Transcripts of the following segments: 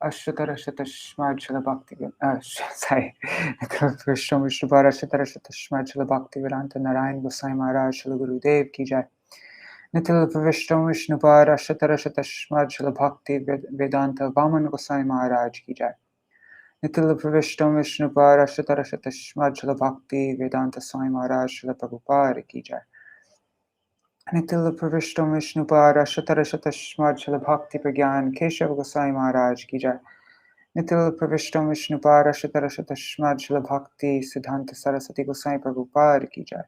Ashtatarashatashmadjala Bhakti sorry. Vishnu Vishnupada Ashtatarashatashmadjala Bhakti Vedanta Narayan Gosai Maharaj Srila Gurudev Ki Jai. Nitil Vishnu Vishnupada Ashtatarashatashmadjala Bhakti Vedanta Vaman Gosai Maharaj Ki Jai. Nitil Vishnu Vishnupada Ashtatarashatashmadjala Bhakti Vedanta Swami Maharaj Srila Prabhupada Ki Jai. Nitil Vishnu Vishnupada Ashtatarashatashmadjala Bhakti Pragyan Keshav Gosai Maharaj Ki Jai. Nitil Vishnu Vishnupada Ashtatarashatashmadjala Bhakti Siddhanta Saraswati Gosai Prabhupada Ki Jai.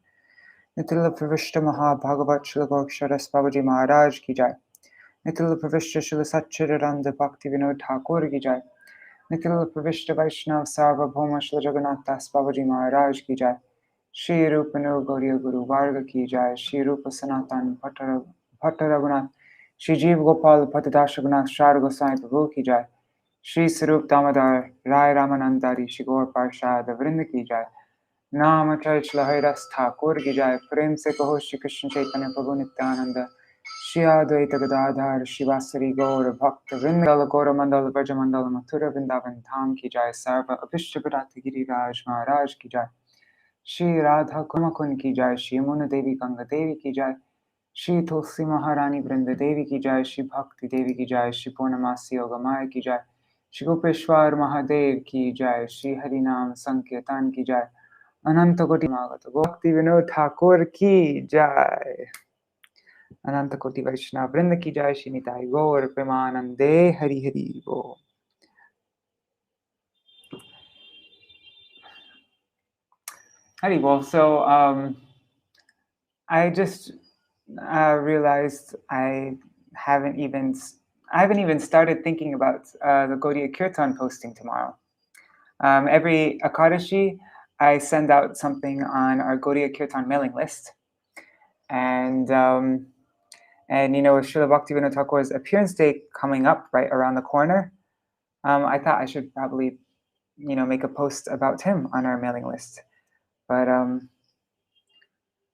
Nitil Vishnu Maha Bhagavat Srila Goksharas Babaji Maharaj Ki Jai. Nitil Vishnu Srila Satchidananda Bhaktivinoda Ṭhākura Ki Jai. Nitil Vishnu Vaishnav Sarvabhauma Srila Jagannath Das Babaji Maharaj Ki Jai. Shri Rupano Gaudiya Guru Varga Ki Jai. Shri Rupa Sanatan Bhatta Raghunath. Shri Jeev Gopal Patadasha Raghunath Shar Gosai Prabhu Ki Jai. Shri Sarup Damodar Rai Ramanandari Shri Gaur Parshad Vrinda Ki Jai. Naam Acharya Hairas Ṭhākura Ki Jai. Prem Se Kaho Shri Krishna Chaitanya Prabhu Nityananda. Shri Advaita Gadadhar Shivasari Gaur Bhakta Vrindala Gaura Mandala Braja Mandala Mathura Vrindavan Dham Ki Jai. Sarva Abhishtapadata Giri Raj Maharaj Ki Jai. Shri Radha Kumakun Ki Jai. Shri Yamuna Devi Ganga Devi Ki Jai. Shri Tulsi Maharani Vrinda Devi Ki Jai. Shri Bhakti Devi Ki Jai. Shri Purnamasi Yogamaya Ki Jai. Shri Gopeshwar Mahadev Ki Jai. Shri Harinam Sankirtan Ki Jai. Ananta Koti Magata Bhaktivinoda Thakur Ki Jai. Ananta Koti Vaishnava Vrinda Ki Jai. Shri Nitai Gaur Premanande Hari Hari Bo. Haribol. So I just realized I haven't even started thinking about the Gaudiya Kirtan posting tomorrow. Every Akadashi, I send out something on our Gaudiya Kirtan mailing list, and you know, with Srila Bhaktivinoda Thakur's appearance date coming up right around the corner, I thought I should probably, you know, make a post about him on our mailing list. But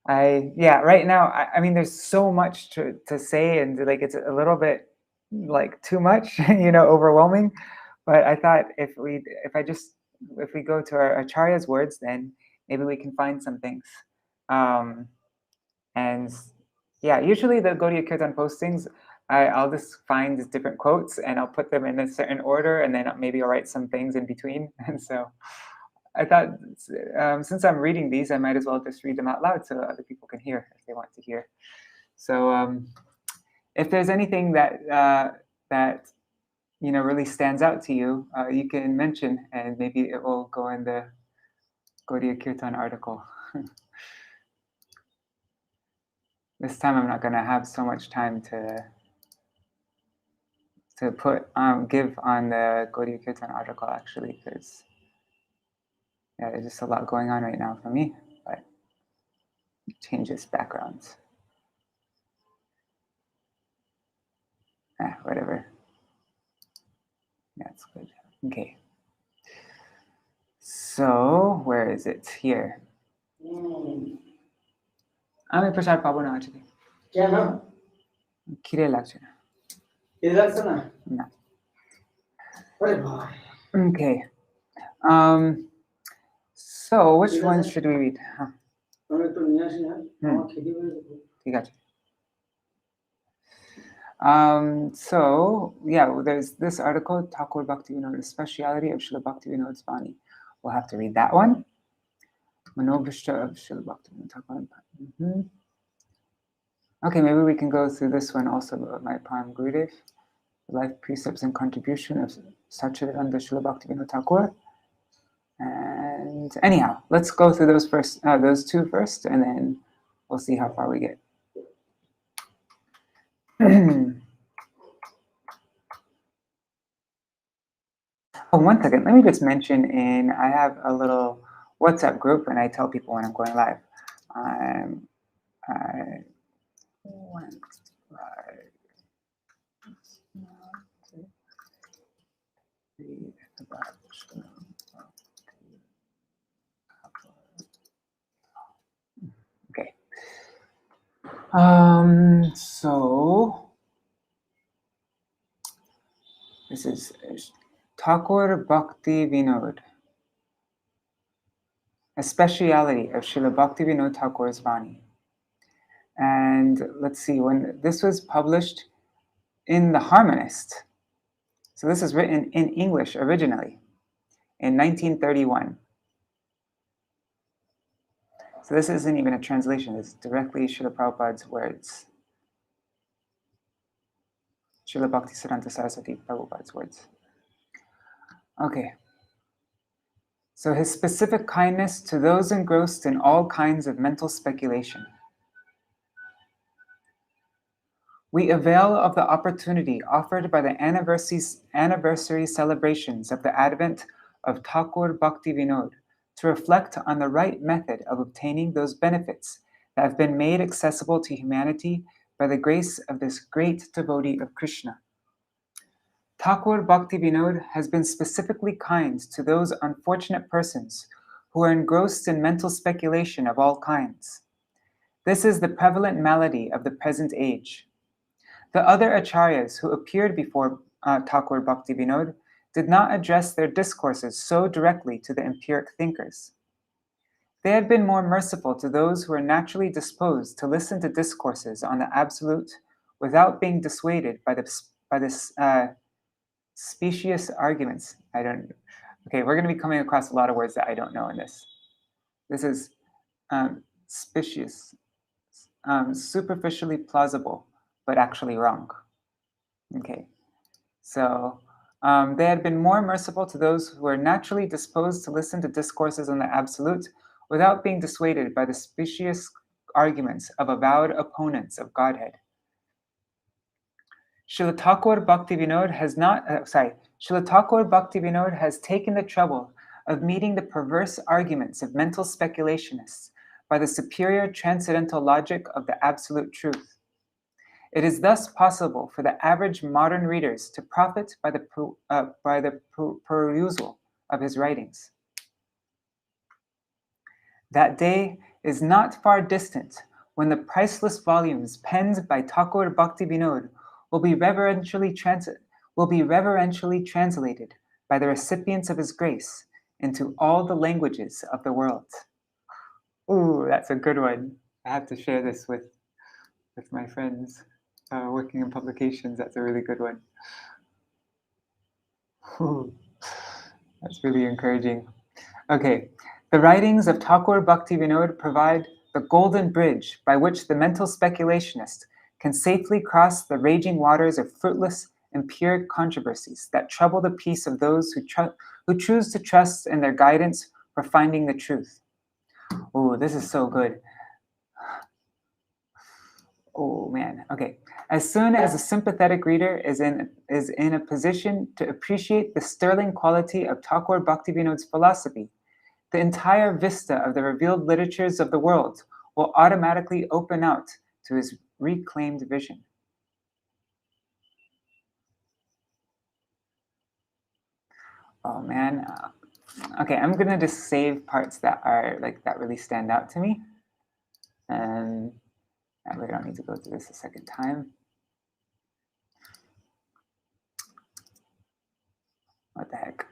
right now, I mean, there's so much to say, and like it's a little bit like too much, you know, overwhelming. But I thought if we go to our acaryas words, then maybe we can find some things. And yeah, usually the Gaudiya Kirtan postings, I'll just find different quotes and I'll put them in a certain order, and then maybe I'll write some things in between. And so I thought, since I'm reading these, I might as well just read them out loud so other people can hear if they want to hear. So if there's anything that you know really stands out to you, you can mention, and maybe it will go in the Gaudiya Kirtan article. This time I'm not going to have so much time to put give on the Gaudiya Kirtan article, actually, because yeah, there's just a lot going on right now for me. But it changes backgrounds. Whatever. That's good. Okay. So where is it? Here. আমি প্রসাদ পাবো না আজকে কেন খিদে লাগছে না না Okay. So which one should we read? ঠিক আছে. So yeah, there's this article, Ṭhākura Bhaktivinoda, speciality of Srila Bhaktivinoda's Vani. We'll have to read that one. Manobhishta of Srila Bhaktivinoda Thakur. Okay, maybe we can go through this one also of my Param Gurudev, the life precepts and contribution of Satchidananda Srila Bhaktivinoda Thakur. And anyhow, let's go through those two first, and then we'll see how far we get. Oh, one second. Let me just mention I have a little WhatsApp group, and I tell people when I'm going live. I went live. Okay. So this is Ṭhākura Bhaktivinoda, a speciality of Srila Bhaktivinoda Thakur's Vani. And let's see, when this was published in The Harmonist, so this is written in English originally, in 1931. So this isn't even a translation, it's directly Srila Prabhupada's words. Srila Bhaktisiddhanta Saraswati Prabhupada's words. Okay. So his specific kindness to those engrossed in all kinds of mental speculation. We avail of the opportunity offered by the anniversary celebrations of the advent of Ṭhākura Bhaktivinoda to reflect on the right method of obtaining those benefits that have been made accessible to humanity by the grace of this great devotee of Krishna. Ṭhākura Bhaktivinoda has been specifically kind to those unfortunate persons who are engrossed in mental speculation of all kinds. This is the prevalent malady of the present age. The other acaryas who appeared before Ṭhākura Bhaktivinoda did not address their discourses so directly to the empiric thinkers. They had been more merciful to those who were naturally disposed to listen to discourses on the absolute without being dissuaded by this specious arguments. Okay, we're going to be coming across a lot of words that I don't know in this. This is specious, superficially plausible, but actually wrong. Okay, so they had been more merciful to those who were naturally disposed to listen to discourses on the absolute without being dissuaded by the specious arguments of avowed opponents of Godhead. Srila Ṭhākura Bhaktivinoda has taken the trouble of meeting the perverse arguments of mental speculationists by the superior transcendental logic of the absolute truth. It is thus possible for the average modern readers to profit by the perusal of his writings. That day is not far distant when the priceless volumes penned by Ṭhākura Bhaktivinoda will be reverentially translated by the recipients of his grace into all the languages of the world. Ooh, that's a good one. I have to share this with my friends working in publications. That's a really good one. Ooh, that's really encouraging. Okay, the writings of Ṭhākura Bhaktivinoda provide the golden bridge by which the mental speculationist can safely cross the raging waters of fruitless empiric controversies that trouble the peace of those who choose to trust in their guidance for finding the truth. Oh, this is so good. Oh man, okay. As soon as a sympathetic reader is in a position to appreciate the sterling quality of Ṭhākura Bhaktivinoda's philosophy, the entire vista of the revealed literatures of the world will automatically open out to his reclaimed vision. Oh man, okay, I'm gonna just save parts that are that really stand out to me, and I really don't need to go through this a second time. What the heck?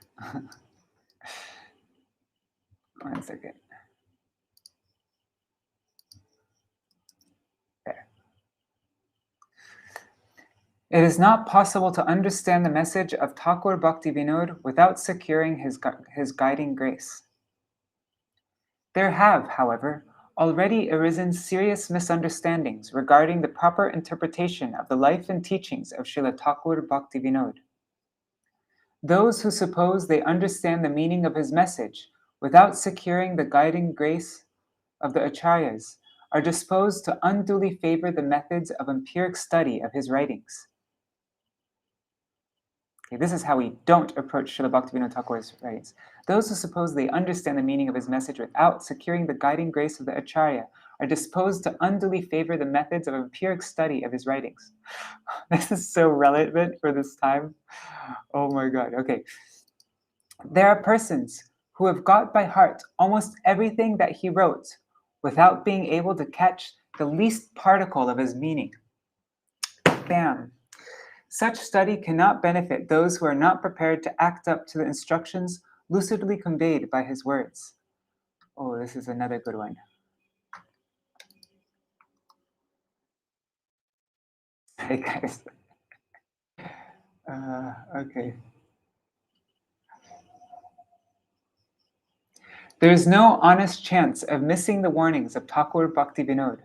1 second. There. It is not possible to understand the message of Ṭhākura Bhaktivinoda without securing his guiding grace. There have, however, already arisen serious misunderstandings regarding the proper interpretation of the life and teachings of Srila Ṭhākura Bhaktivinoda. Those who suppose they understand the meaning of his message without securing the guiding grace of the acaryas are disposed to unduly favor the methods of empiric study of his writings. Okay, this is how we don't approach Srila Bhaktivinoda Thakur's writings. Those who suppose they understand the meaning of his message without securing the guiding grace of the acharya are disposed to unduly favor the methods of empiric study of his writings. This is so relevant for this time. Oh my God, okay. There are persons who have got by heart almost everything that he wrote without being able to catch the least particle of his meaning. Bam. Such study cannot benefit those who are not prepared to act up to the instructions lucidly conveyed by his words. Oh, this is another good one. Hey guys. Okay. There is no honest chance of missing the warnings of Ṭhākura Bhaktivinoda.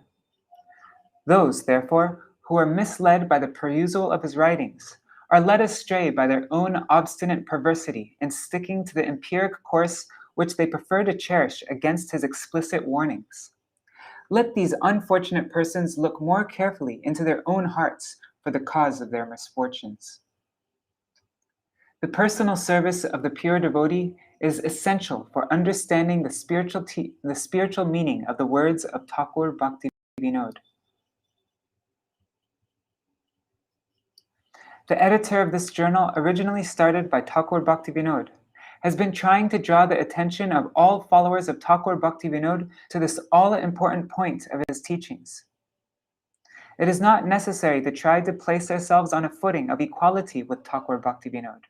Those, therefore, who are misled by the perusal of his writings are led astray by their own obstinate perversity in sticking to the empiric course which they prefer to cherish against his explicit warnings. Let these unfortunate persons look more carefully into their own hearts for the cause of their misfortunes. The personal service of the pure devotee is essential for understanding the spiritual meaning of the words of Ṭhākura Bhaktivinoda. The editor of this journal, originally started by Ṭhākura Bhaktivinoda, has been trying to draw the attention of all followers of Ṭhākura Bhaktivinoda to this all-important point of his teachings. It is not necessary to try to place ourselves on a footing of equality with Ṭhākura Bhaktivinoda.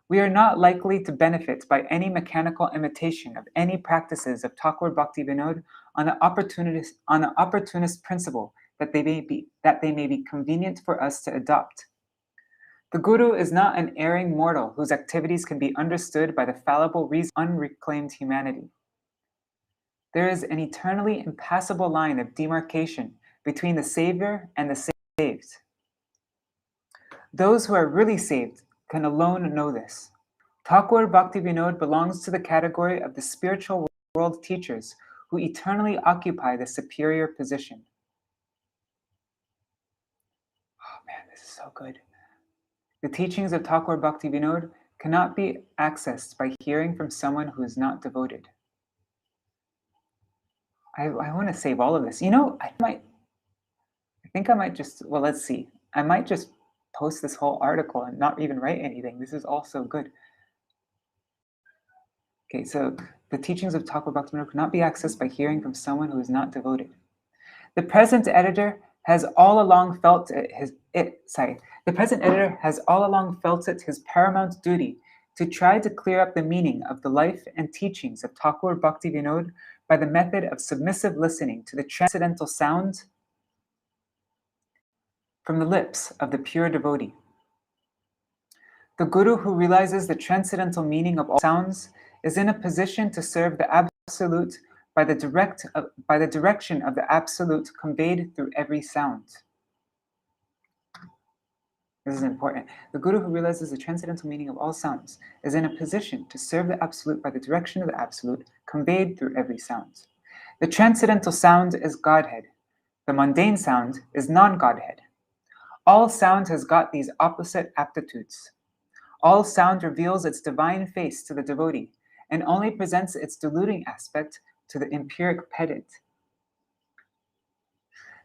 We are not likely to benefit by any mechanical imitation of any practices of Ṭhākura Bhaktivinoda on the opportunist principle that they may be convenient for us to adopt. The Guru is not an erring mortal whose activities can be understood by the fallible reason of unreclaimed humanity. There is an eternally impassable line of demarcation between the Savior and the saved. Those who are really saved can alone know this. Ṭhākura Bhaktivinoda belongs to the category of the spiritual world teachers who eternally occupy the superior position. Oh man, this is so good. The teachings of Ṭhākura Bhaktivinoda cannot be accessed by hearing from someone who is not devoted. I want to save all of this. You know, I might just post this whole article and not even write anything. This is all so good. Okay, so the teachings of Ṭhākura Bhaktivinoda cannot be accessed by hearing from someone who is not devoted. The present editor has all along felt it his paramount duty to try to clear up the meaning of the life and teachings of Ṭhākura Bhaktivinoda by the method of submissive listening to the transcendental sound from the lips of the pure devotee. The Guru who realizes the transcendental meaning of all sounds is in a position to serve the Absolute by the direction of the Absolute conveyed through every sound. This is important. The Guru who realizes the transcendental meaning of all sounds is in a position to serve the Absolute by the direction of the Absolute conveyed through every sound. The transcendental sound is Godhead. The mundane sound is non-Godhead. All sound has got these opposite aptitudes. All sound reveals its divine face to the devotee and only presents its deluding aspect to the empiric pedant.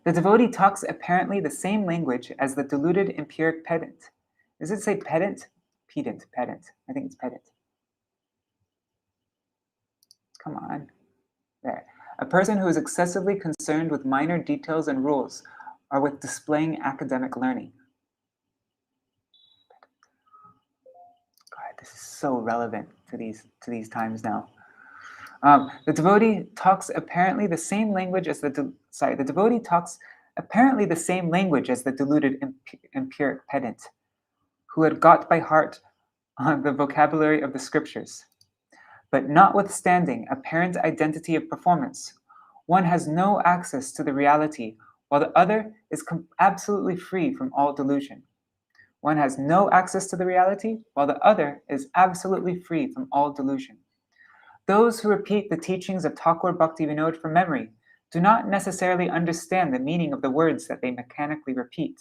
The devotee talks apparently the same language as the deluded empiric pedant. Does it say pedant? Pedant. I think it's pedant. Come on. There. A person who is excessively concerned with minor details and rules or with displaying academic learning. God, this is so relevant to these times now. The devotee talks apparently the same language as the devotee talks apparently the same language as the deluded empiric pedant, who had got by heart the vocabulary of the scriptures. But notwithstanding apparent identity of performance, one has no access to the reality, while the other is absolutely free from all delusion. One has no access to the reality, while the other is absolutely free from all delusion. Those who repeat the teachings of Ṭhākura Bhaktivinoda from memory do not necessarily understand the meaning of the words that they mechanically repeat.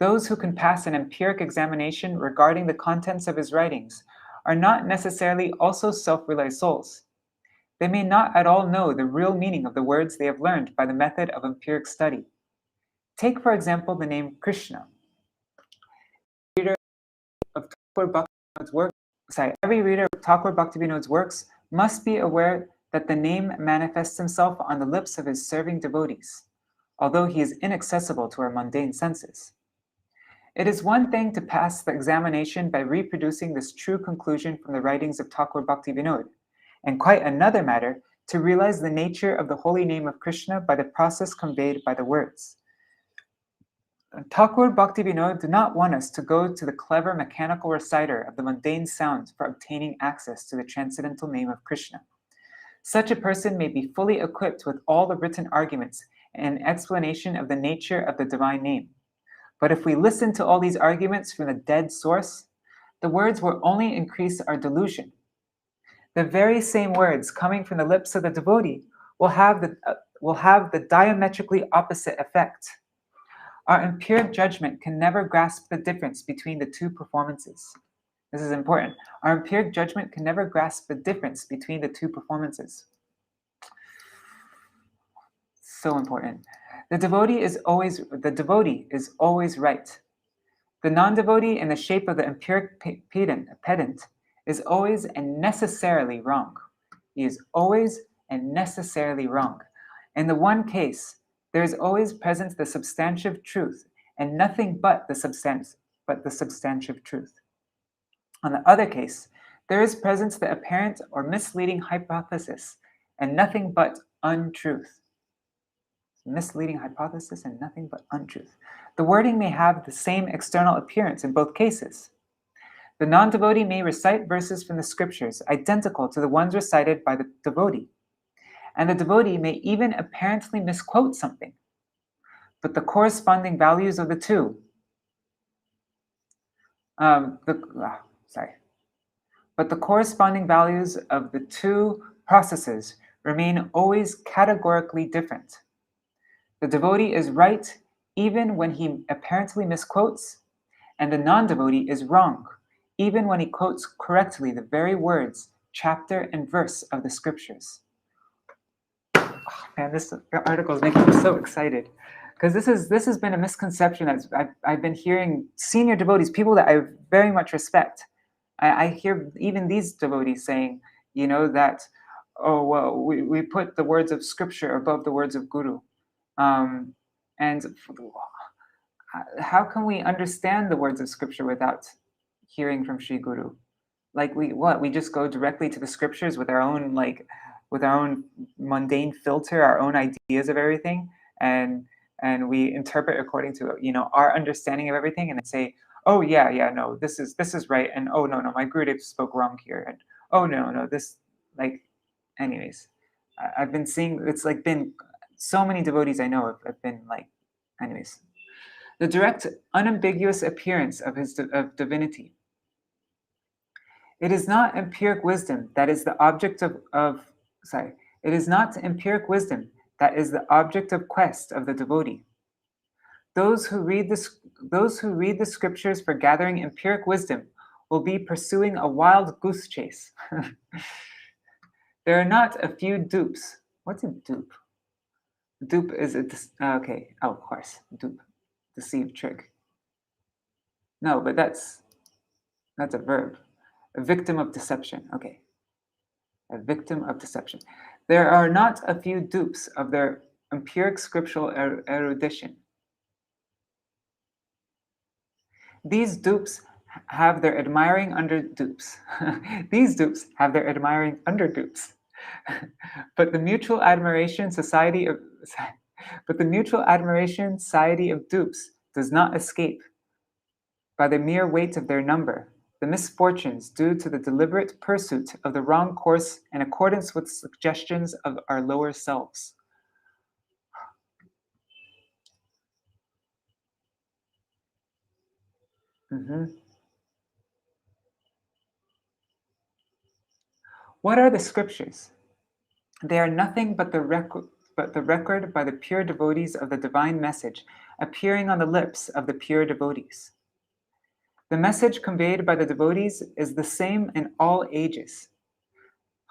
Those who can pass an empiric examination regarding the contents of his writings are not necessarily also self-realized souls. They may not at all know the real meaning of the words they have learned by the method of empiric study. Take, for example, the name Krishna. Every reader of Ṭhākura Bhaktivinoda's works must be aware that the name manifests himself on the lips of his serving devotees, although he is inaccessible to our mundane senses. It is one thing to pass the examination by reproducing this true conclusion from the writings of Ṭhākura Bhaktivinoda, and quite another matter to realize the nature of the holy name of Krishna by the process conveyed by the words. Ṭhākura Bhaktivinoda do not want us to go to the clever mechanical reciter of the mundane sounds for obtaining access to the transcendental name of Krishna. Such a person may be fully equipped with all the written arguments and explanation of the nature of the divine name. But if we listen to all these arguments from the dead source, the words will only increase our delusion. The very same words coming from the lips of the devotee will have the diametrically opposite effect. Our empiric judgment can never grasp the difference between the two performances. This is important. Our empiric judgment can never grasp the difference between the two performances. So important. The devotee is always right. The non-devotee, in the shape of the empiric pedant, is always and necessarily wrong. He is always and necessarily wrong. In the one case, there is always present the substantive truth, and nothing but the substantive truth. On the other case, there is present the apparent or misleading hypothesis, and nothing but untruth. Misleading hypothesis and nothing but untruth. The wording may have the same external appearance in both cases. The non-devotee may recite verses from the scriptures identical to the ones recited by the devotee, and the devotee may even apparently misquote something, but the corresponding values of the two, but the corresponding values of the two processes remain always categorically different. The devotee is right even when he apparently misquotes, and the non-devotee is wrong even when he quotes correctly the very words, chapter, and verse of the scriptures. Oh, man, this article is making me so excited, because this has been a misconception that I've been hearing senior devotees, people that I very much respect. I hear even these devotees saying, that, oh, well, we put the words of scripture above the words of guru. And how can we understand the words of scripture without hearing from Sri Guru? Like we just go directly to the scriptures with our own mundane filter, our own ideas of everything, and we interpret according to our understanding of everything, and then say, oh yeah, no, this is right, and oh no, my Gurudev spoke wrong here, and oh no, this, anyways, I've been seeing, it's been so many devotees I know have been anyways. The direct, unambiguous appearance of of divinity. It is not empiric wisdom that is the object it is not empiric wisdom that is the object of quest of the devotee. Those who read the scriptures for gathering empiric wisdom will be pursuing a wild goose chase. There are not a few dupes. What's a dupe? Dupe is of course, dupe, deceive, trick. No, but that's a verb. A victim of deception. Okay. A victim of deception. There are not a few dupes of their empiric scriptural erudition. These dupes have their admiring under dupes. These dupes have their admiring under dupes. But the mutual admiration society of dupes does not escape, by the mere weight of their number, the misfortunes due to the deliberate pursuit of the wrong course in accordance with suggestions of our lower selves. What are the scriptures? They are nothing but the record by the pure devotees of the divine message appearing on the lips of the pure devotees. The message conveyed by the devotees is the same in all ages.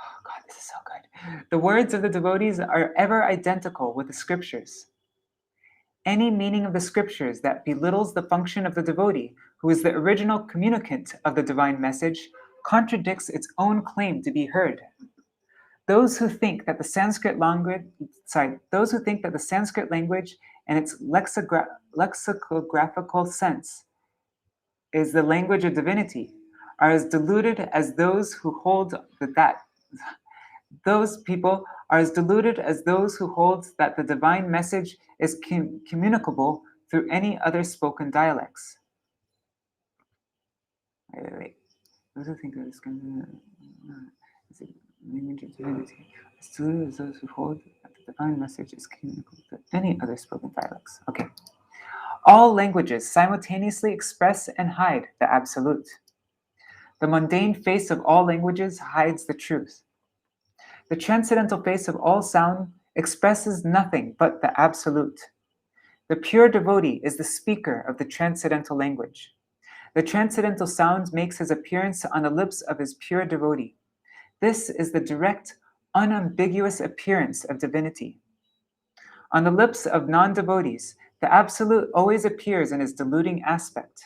Oh God, this is so good. The words of the devotees are ever identical with the scriptures. Any meaning of the scriptures that belittles the function of the devotee, who is the original communicant of the divine message, contradicts its own claim to be heard. Those who think that the Sanskrit language and its lexicographical sense is the language of divinity are as deluded as those who hold that those people are as deluded as those who hold that the divine message is communicable through any other spoken dialects. Wait. Those who think of this language of divinity as deluded as those who hold that the divine message is communicable through any other spoken dialects. Okay. All languages simultaneously express and hide the absolute. The mundane face of all languages hides the truth. The transcendental face of all sound expresses nothing but the absolute. The pure devotee is the speaker of the transcendental language. The transcendental sound makes his appearance on the lips of his pure devotee. This is the direct, unambiguous appearance of divinity. On the lips of non-devotees, the absolute always appears in his deluding aspect.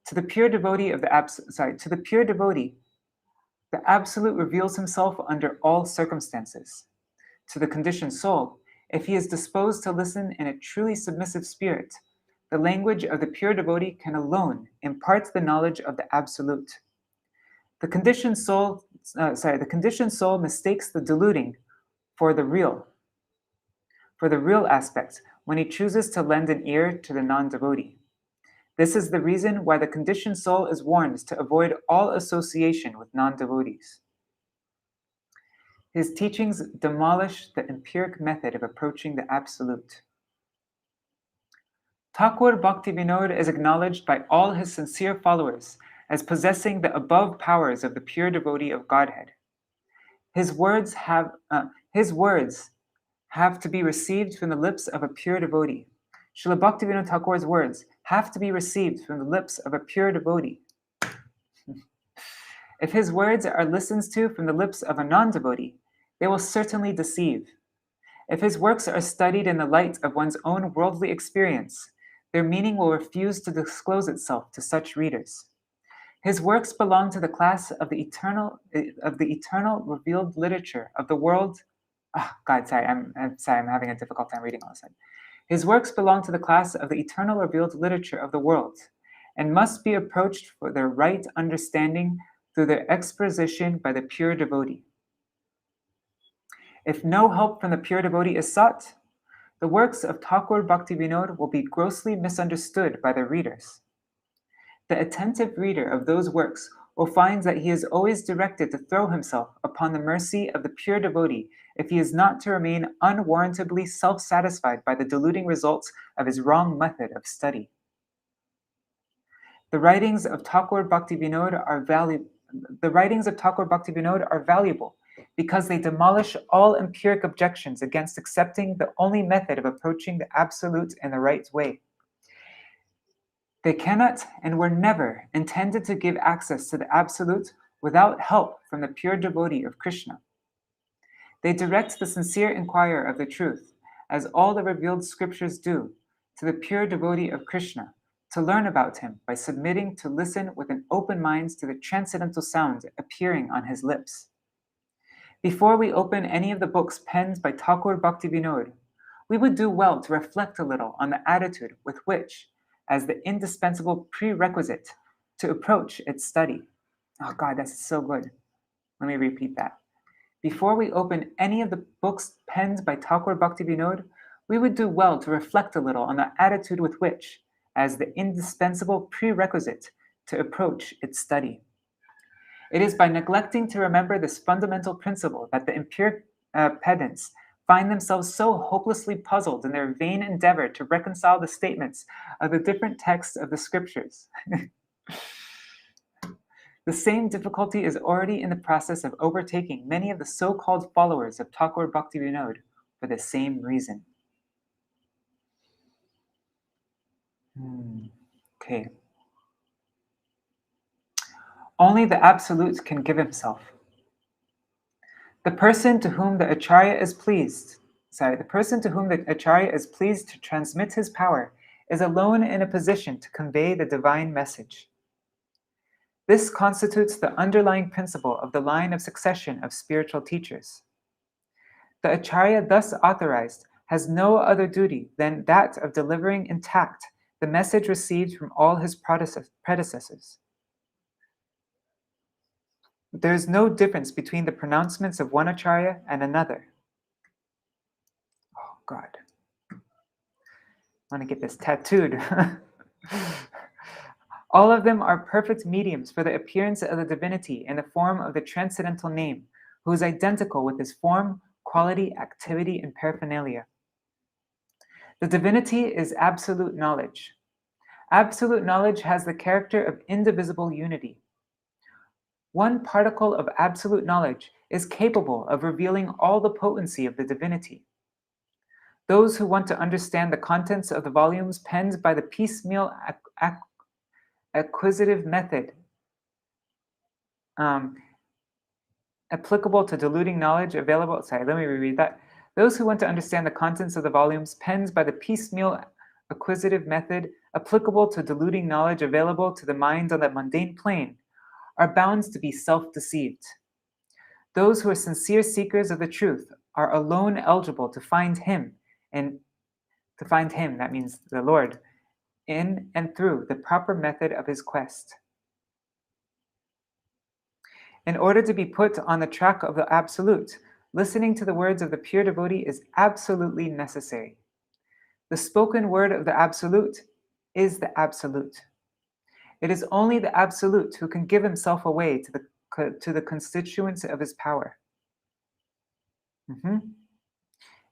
To the pure devotee the absolute reveals himself under all circumstances. To the conditioned soul, if he is disposed to listen in a truly submissive spirit, the language of the pure devotee can alone impart the knowledge of the absolute. The conditioned soul mistakes the deluding for the real aspect when he chooses to lend an ear to the non-devotee. This is the reason why the conditioned soul is warned to avoid all association with non-devotees. His teachings demolish the empiric method of approaching the absolute. Ṭhākura Bhaktivinoda is acknowledged by all his sincere followers as possessing the above powers of the pure devotee of Godhead. His words have to be received from the lips of a pure devotee. Srila Bhaktivinoda Thakura's words have to be received from the lips of a pure devotee. If his words are listened to from the lips of a non-devotee, they will certainly deceive. If his works are studied in the light of one's own worldly experience, their meaning will refuse to disclose itself to such readers. His works belong to the class of the eternal revealed literature of the world. I'm having a difficult time reading all of a sudden. His works belong to the class of the eternal revealed literature of the world, and must be approached for their right understanding through their exposition by the pure devotee. If no help from the pure devotee is sought, the works of Ṭhākura Bhaktivinoda will be grossly misunderstood by their readers. The attentive reader of those works will find that he is always directed to throw himself upon the mercy of the pure devotee if he is not to remain unwarrantably self-satisfied by the deluding results of his wrong method of study. The writings of Ṭhākura Bhaktivinoda are valuable because they demolish all empiric objections against accepting the only method of approaching the absolute in the right way. They cannot and were never intended to give access to the absolute without help from the pure devotee of Krishna. They direct the sincere inquirer of the truth, as all the revealed scriptures do, to the pure devotee of Krishna, to learn about him by submitting to listen with an open mind to the transcendental sound appearing on his lips. Before we open any of the books penned by Ṭhākura Bhaktivinoda, we would do well to reflect a little on the attitude with which, as the indispensable prerequisite to approach its study. Oh God, that's so good. Let me repeat that. Before we open any of the books penned by Ṭhākura Bhaktivinoda, we would do well to reflect a little on the attitude with which, as the indispensable prerequisite to approach its study. It is by neglecting to remember this fundamental principle that the empiric pedants find themselves so hopelessly puzzled in their vain endeavor to reconcile the statements of the different texts of the scriptures. The same difficulty is already in the process of overtaking many of the so-called followers of Ṭhākura Bhaktivinoda for the same reason. Okay. Only the Absolute can give himself. The person to whom the acharya is pleased to transmit his power is alone in a position to convey the divine message. This constitutes the underlying principle of the line of succession of spiritual teachers. The acharya thus authorized has no other duty than that of delivering intact the message received from all his predecessors. There is no difference between the pronouncements of one acharya and another. Oh God, I want to get this tattooed. All of them are perfect mediums for the appearance of the divinity in the form of the transcendental name, who is identical with his form, quality, activity, and paraphernalia. The divinity is absolute knowledge. Absolute knowledge has the character of indivisible unity. One particle of absolute knowledge is capable of revealing all the potency of the divinity. Those who want to understand the contents of the volumes penned by the piecemeal acquisitive method applicable to diluting knowledge available. Sorry, let me reread that. Those who want to understand the contents of the volumes penned by the piecemeal acquisitive method applicable to diluting knowledge available to the mind on the mundane plane are bound to be self-deceived. Those who are sincere seekers of the truth are alone eligible to find him, and to find him, that means the Lord, in and through the proper method of his quest. In order to be put on the track of the Absolute, listening to the words of the pure devotee is absolutely necessary. The spoken word of the Absolute is the Absolute. It is only the Absolute who can give himself away to the constituents of his power.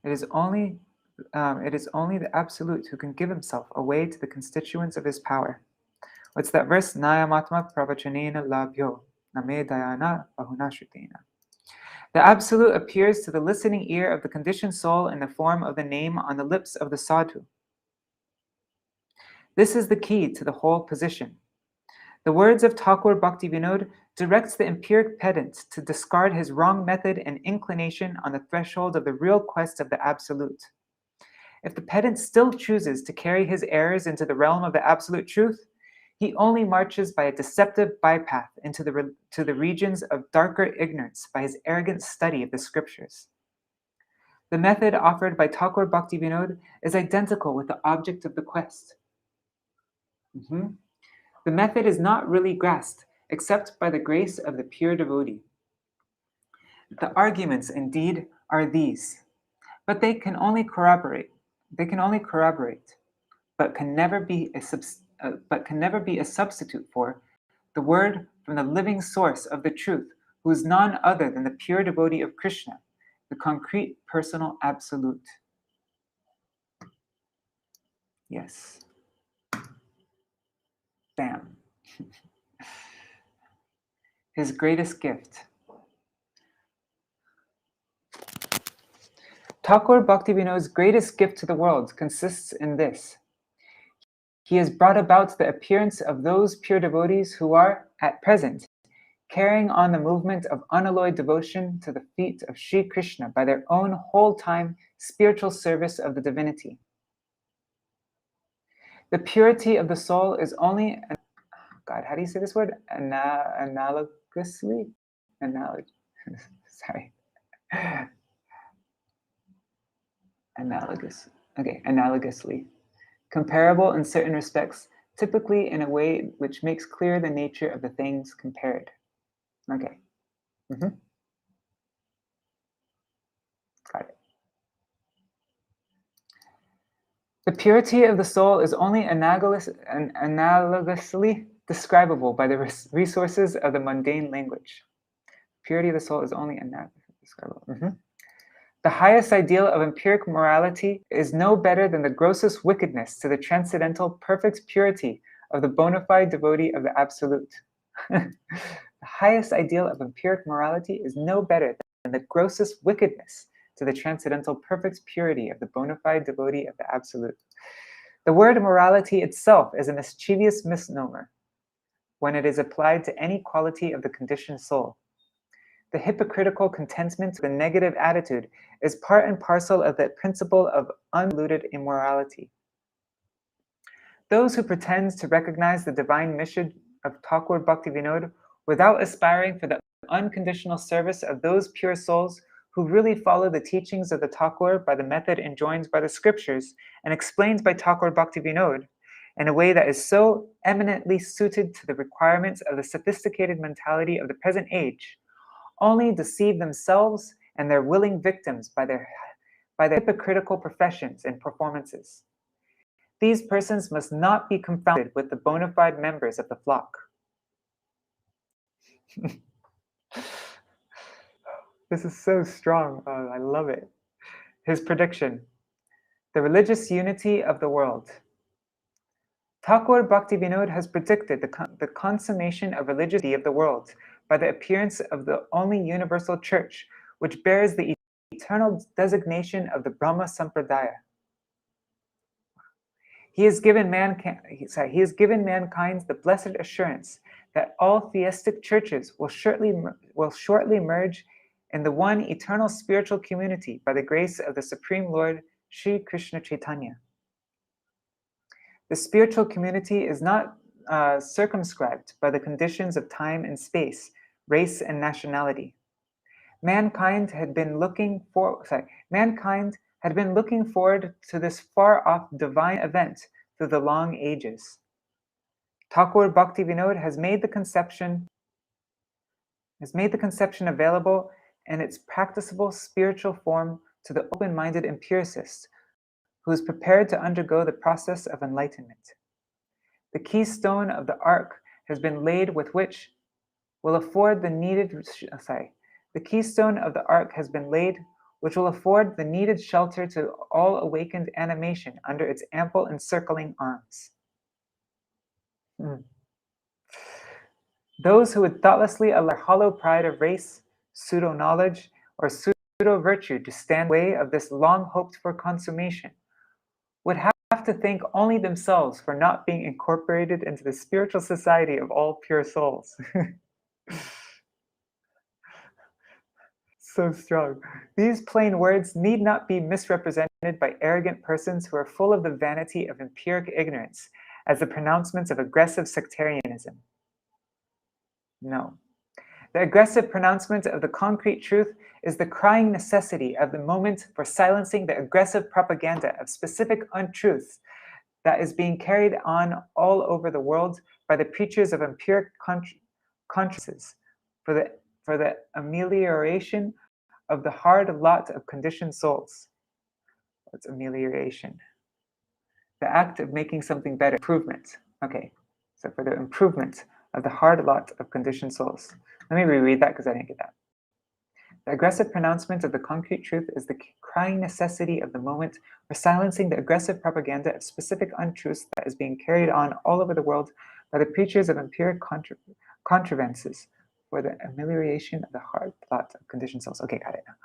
It is only the Absolute who can give himself away to the constituents of his power. What's that verse? Nayamatma pravachanena labhyo name dayana bahunashritena. The Absolute appears to the listening ear of the conditioned soul in the form of the name on the lips of the sadhu. This is the key to the whole position. The words of Ṭhākura Bhaktivinoda directs the empiric pedant to discard his wrong method and inclination on the threshold of the real quest of the Absolute. If the pedant still chooses to carry his errors into the realm of the absolute truth, he only marches by a deceptive bypath into the regions of darker ignorance by his arrogant study of the scriptures. The method offered by Ṭhākura Bhaktivinoda is identical with the object of the quest. The method is not really grasped except by the grace of the pure devotee. The arguments, indeed, are these, but they can only corroborate. But can never be a substitute for the word from the living source of the truth, who is none other than the pure devotee of Krishna, the concrete personal Absolute. Yes. Bam. His greatest gift. Ṭhākura Bhaktivinoda's greatest gift to the world consists in this. He has brought about the appearance of those pure devotees who are, at present, carrying on the movement of unalloyed devotion to the feet of Sri Krishna by their own whole-time spiritual service of the divinity. The purity of the soul is only, God, how do you say this word? Analogously? Sorry. Analogously. Comparable in certain respects, typically in a way which makes clear the nature of the things compared. Okay. Got it. The purity of the soul is only analogously describable by the resources of the mundane language. Purity of the soul is only analogously describable. The highest ideal of empiric morality is no better than the grossest wickedness to the transcendental perfect purity of the bona fide devotee of the Absolute. The highest ideal of empiric morality is no better than the grossest wickedness to the transcendental perfect purity of the bona fide devotee of the Absolute. The word morality itself is a mischievous misnomer when it is applied to any quality of the conditioned soul. The hypocritical contentment with a negative attitude is part and parcel of the principle of undiluted immorality. Those who pretend to recognize the divine mission of Ṭhākura Bhaktivinoda without aspiring for the unconditional service of those pure souls who really follow the teachings of the Ṭhākura by the method enjoined by the scriptures and explained by Ṭhākura Bhaktivinoda, in a way that is so eminently suited to the requirements of the sophisticated mentality of the present age, only deceive themselves and their willing victims by their hypocritical professions and performances. These persons must not be confounded with the bona fide members of the flock. This is so strong. Oh, I love it. His prediction: the religious unity of the world. Ṭhākura Bhaktivinoda has predicted the consummation of religious unity of the world by the appearance of the only universal church, which bears the eternal designation of the Brahma Sampradaya. He has given mankind the blessed assurance that all theistic churches will shortly merge in the one eternal spiritual community by the grace of the Supreme Lord Sri Krishna Chaitanya. The spiritual community is not circumscribed by the conditions of time and space, race and nationality. Mankind had been looking forward to this far-off divine event through the long ages. Ṭhākura Bhaktivinoda has made the conception available in its practicable spiritual form to the open-minded empiricist who is prepared to undergo the process of enlightenment. The keystone of the ark has been laid with which will afford the needed shelter to all awakened animation under its ample encircling arms. Those who would thoughtlessly allow hollow pride of race, pseudo-knowledge, or pseudo-virtue to stand in the way of this long-hoped-for consummation would have to thank only themselves for not being incorporated into the spiritual society of all pure souls. So strong. These plain words need not be misrepresented by arrogant persons who are full of the vanity of empiric ignorance as the pronouncements of aggressive sectarianism. No. The aggressive pronouncement of the concrete truth is the crying necessity of the moment for silencing the aggressive propaganda of specific untruths that is being carried on all over the world by the preachers of empiric consciences for the amelioration of the hard lot of conditioned souls. What's amelioration? The act of making something better, improvement. Okay, so for the improvement of the hard lot of conditioned souls. Let me reread that because I didn't get that. The aggressive pronouncement of the concrete truth is the crying necessity of the moment for silencing the aggressive propaganda of specific untruths that is being carried on all over the world by the preachers of empiric contrivances for the amelioration of the hard lot of conditioned souls. Okay, got it now.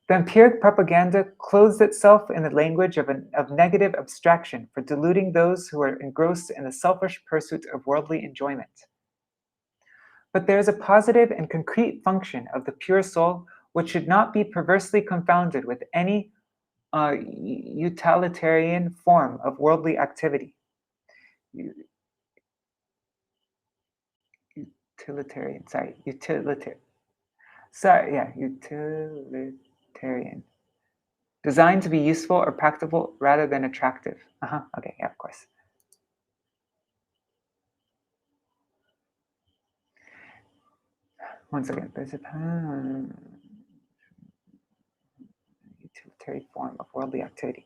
The empiric propaganda clothes itself in the language of negative abstraction for deluding those who are engrossed in the selfish pursuit of worldly enjoyment. But there is a positive and concrete function of the pure soul which should not be perversely confounded with any utilitarian form of worldly activity. Utilitarian. Designed to be useful or practical rather than attractive. Okay, yeah, of course. Once again, there's a utilitarian form of worldly activity.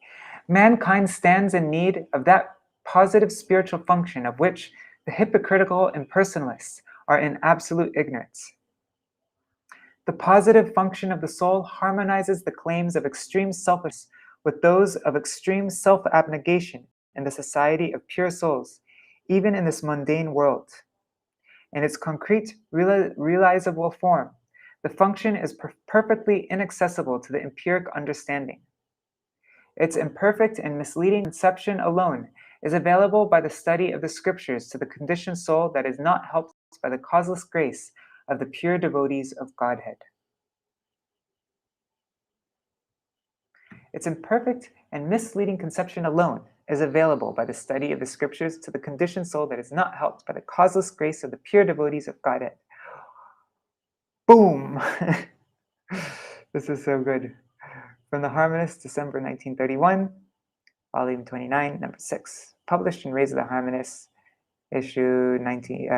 Mankind stands in need of that positive spiritual function of which the hypocritical impersonalists are in absolute ignorance. The positive function of the soul harmonizes the claims of extreme selfishness with those of extreme self-abnegation in the society of pure souls, even in this mundane world. In its concrete, realizable form, the function is perfectly inaccessible to the empiric understanding. Its imperfect and misleading conception alone is available by the study of the scriptures to the conditioned soul that is not helped by the causeless grace of the pure devotees of Godhead. Its imperfect and misleading conception alone is available by the study of the scriptures to the conditioned soul that is not helped by the causeless grace of the pure devotees of Godhead. Boom! This is so good. From the Harmonist, December 1931, volume 29, number 6. published in Raise of the Harmonists, issue 19,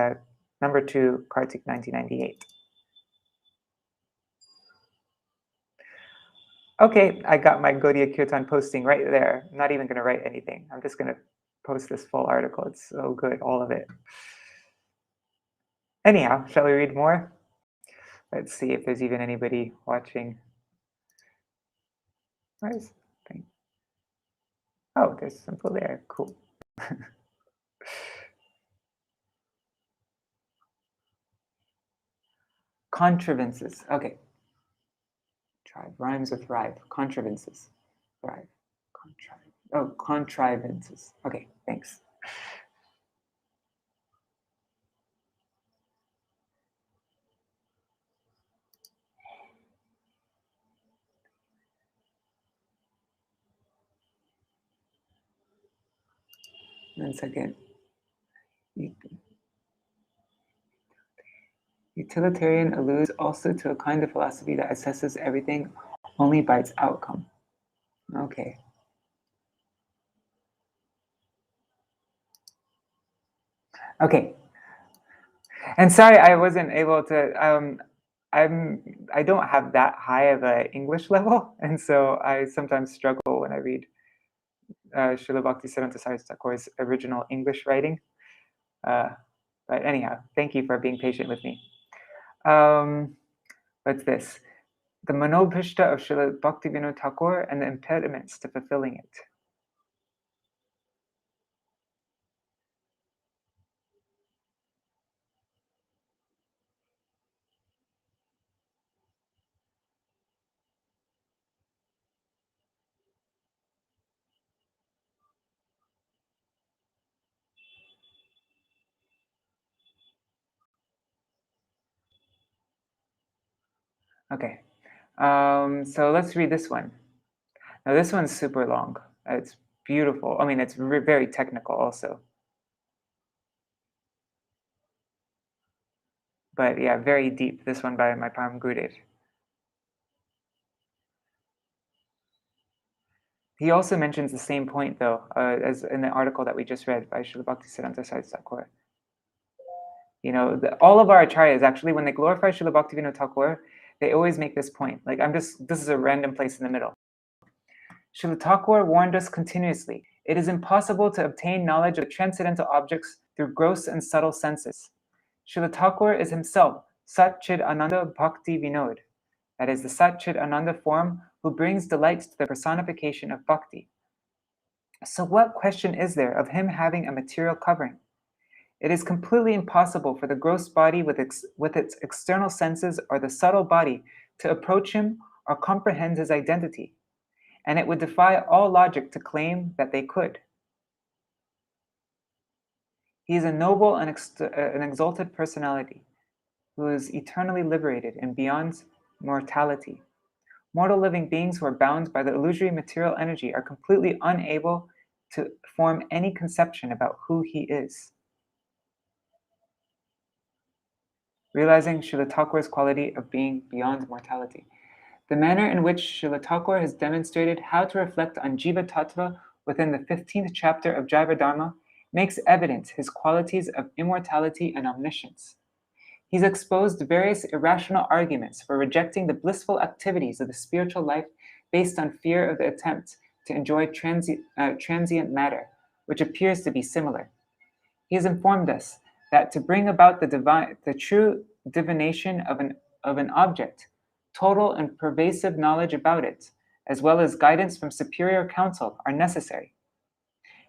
number 2, Kartik 1998. Okay, I got my Gaudiya Kirtan posting right there. I'm not even going to write anything. I'm just going to post this full article. It's so good, all of it. Anyhow, shall we read more? Let's see if there's even anybody watching. Where's thing? Oh, there's some people there. Cool. Contrivances. Okay. Tribe rhymes with thrive. Contrivances. Thrive. Contrive. Oh, contrivances. Okay, thanks. One second. Utilitarian alludes also to a kind of philosophy that assesses everything only by its outcome. Okay. Okay. And sorry, I wasn't able to. I don't have that high of an English level, and so I sometimes struggle when I read Srila Bhaktisiddhanta Saraswati Thakur's original English writing. But anyhow, thank you for being patient with me. What's this? The Manobhishta of Srila Bhaktivinoda Thakur and the impediments to fulfilling it. Okay, so let's read this one. Now this one's super long. It's beautiful. I mean, it's very technical also. But yeah, very deep. This one by my Param Gurudev. He also mentions the same point, though, as in the article that we just read by Srila Bhaktisiddhanta Saraswati Thakur. You know, all of our acaryas, actually, when they glorify Srila Bhaktivinoda Thakur, they always make this point. Like, this is a random place in the middle. Srila Thakur warned us continuously, it is impossible to obtain knowledge of transcendental objects through gross and subtle senses. Srila Thakur is himself Sat Chid Ananda Bhakti Vinod, that is the Sat Chid Ananda form who brings delight to the personification of bhakti. So what question is there of him having a material covering? It is completely impossible for the gross body with its external senses or the subtle body to approach him or comprehend his identity, and it would defy all logic to claim that they could. He is a noble and an exalted personality who is eternally liberated and beyond mortality. Mortal living beings who are bound by the illusory material energy are completely unable to form any conception about who he is. Realizing Srila Thakur's quality of being beyond mortality. The manner in which Srila Thakur has demonstrated how to reflect on Jiva Tattva within the 15th chapter of Jaiva Dharma makes evident his qualities of immortality and omniscience. He's exposed various irrational arguments for rejecting the blissful activities of the spiritual life based on fear of the attempt to enjoy transient matter, which appears to be similar. He has informed us that to bring about the true divination of an object, total and pervasive knowledge about it, as well as guidance from superior counsel, are necessary.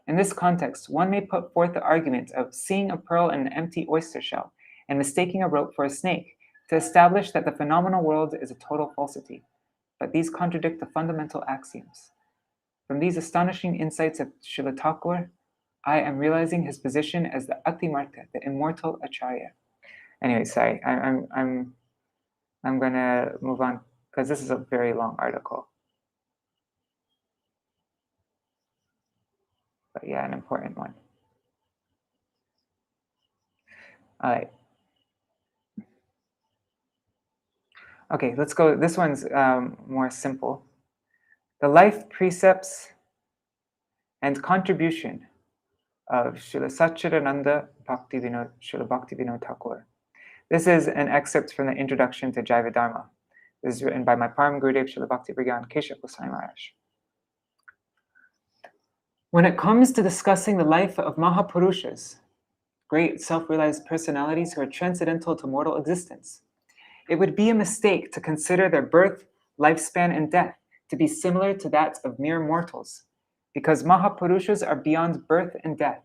In this context, one may put forth the argument of seeing a pearl in an empty oyster shell and mistaking a rope for a snake to establish that the phenomenal world is a total falsity, but these contradict the fundamental axioms. From these astonishing insights of Srila Thakur, I am realizing his position as the Atimarta, the immortal acharya. Anyway, sorry, I'm gonna move on because this is a very long article. But yeah, an important one. All right. Okay, let's go. This one's more simple. The life precepts and contribution of Srila Satchidananda Srila Bhaktivinoda Ṭhākura. This is an excerpt from the introduction to Jaiva Dharma. This is written by my Param Gurudev Srila Bhakti-Pragyan Keshav Goswami Maharaj. When it comes to discussing the life of Mahapurushas, great self-realized personalities who are transcendental to mortal existence, it would be a mistake to consider their birth, lifespan, and death to be similar to that of mere mortals, because Mahapurushas are beyond birth and death.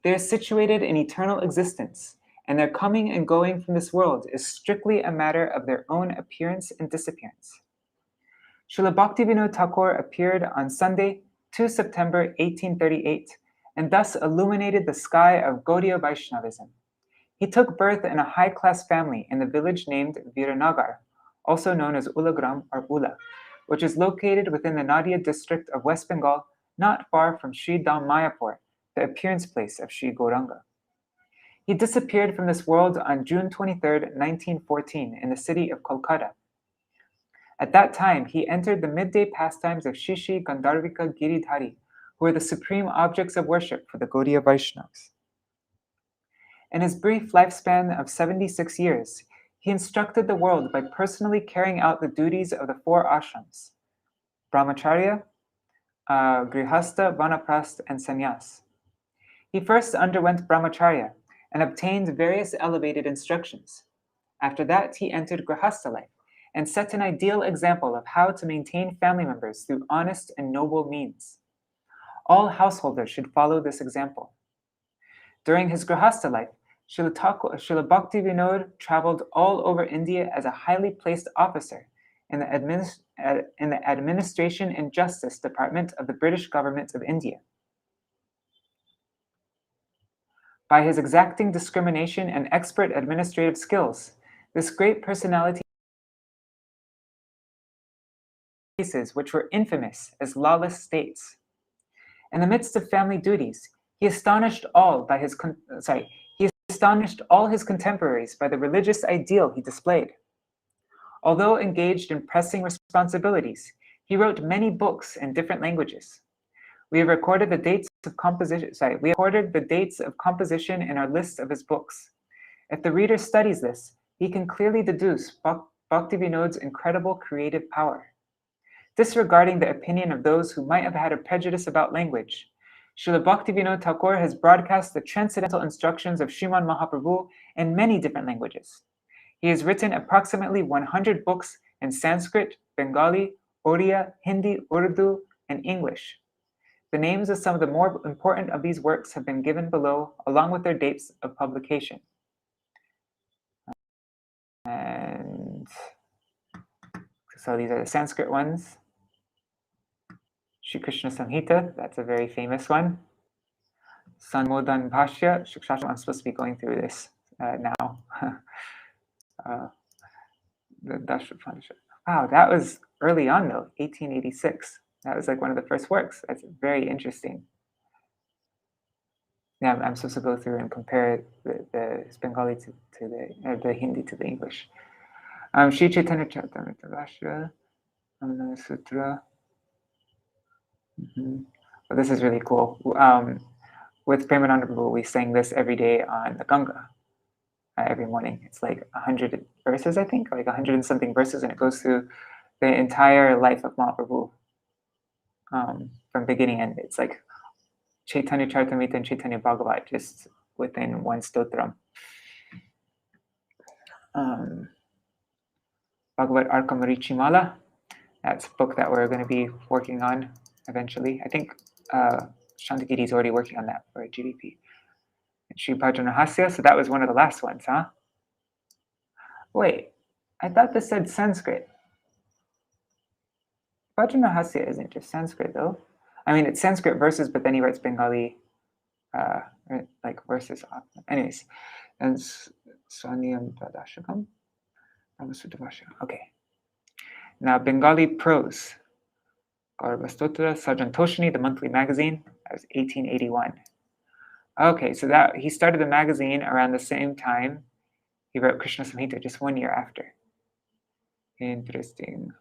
They are situated in eternal existence, and their coming and going from this world is strictly a matter of their own appearance and disappearance. Srila Bhaktivinoda Thakur appeared on Sunday, 2 September 1838, and thus illuminated the sky of Gaudiya Vaishnavism. He took birth in a high-class family in the village named Viranagar, also known as Ulagram or Ula, which is located within the Nadia district of West Bengal, not far from Sri Dham Mayapur, the appearance place of Sri Gauranga. He disappeared from this world on June 23, 1914, in the city of Kolkata. At that time, he entered the midday pastimes of Shishi Gandharvika Giridhari, who are the supreme objects of worship for the Gaudiya Vaishnavas. In his brief lifespan of 76 years, he instructed the world by personally carrying out the duties of the 4 ashrams: brahmacharya, grihastha, vanaprastha, and sannyas. He first underwent brahmacharya and obtained various elevated instructions. After that, he entered grihastha life and set an ideal example of how to maintain family members through honest and noble means. All householders should follow this example. During his grihastha life, Srila Bhaktivinoda traveled all over India as a highly placed officer in the Administration and Justice Department of the British Government of India. By his exacting discrimination and expert administrative skills, this great personality places which were infamous as lawless states. In the midst of family duties, he astonished all his contemporaries by the religious ideal he displayed. Although engaged in pressing responsibilities, he wrote many books in different languages. We have recorded the dates of composition. In our list of his books. If the reader studies this, he can clearly deduce Bhaktivinoda's incredible creative power. Disregarding the opinion of those who might have had a prejudice about language, Srila Bhaktivinoda Thakur has broadcast the transcendental instructions of Sriman Mahaprabhu in many different languages. He has written approximately 100 books in Sanskrit, Bengali, Oriya, Hindi, Urdu, and English. The names of some of the more important of these works have been given below, along with their dates of publication. And so these are the Sanskrit ones. Shri Krishna Samhita, that's a very famous one. Sanmodan Bhashya, Shikshashram, I'm supposed to be going through this now. The Dashrapanishat. Wow, that was early on though, 1886. That was like one of the first works. That's very interesting. Yeah, I'm supposed to go through and compare the Bengali to the Hindi to the English. Shri Chaitanya Charitamrita Sutra. Well, this is really cool. With Premananda Prabhu, we sang this every day on the Ganga, every morning. It's like 100 verses, I think, like 100 and something verses, and it goes through the entire life of Mahaprabhu from beginning end. It's like Chaitanya Charitamrita and Chaitanya Bhagavat just within one stotram. Bhagavat Arkamarichimala, that's a book that we're going to be working on eventually. I think Shantagiri is already working on that for GDP. And Sri Bhajanahasya, so that was one of the last ones, huh? Wait, I thought this said Sanskrit. Bhajanahasya isn't just Sanskrit though. I mean, it's Sanskrit verses, but then he writes Bengali like verses. Anyways, and Swanyam Pradashakam. Okay. Now Bengali prose. Gauravastotra, Sarjantoshini, the monthly magazine. That was 1881. Okay, so that he started the magazine around the same time he wrote Krishna Samhita, just 1 year after. Interesting.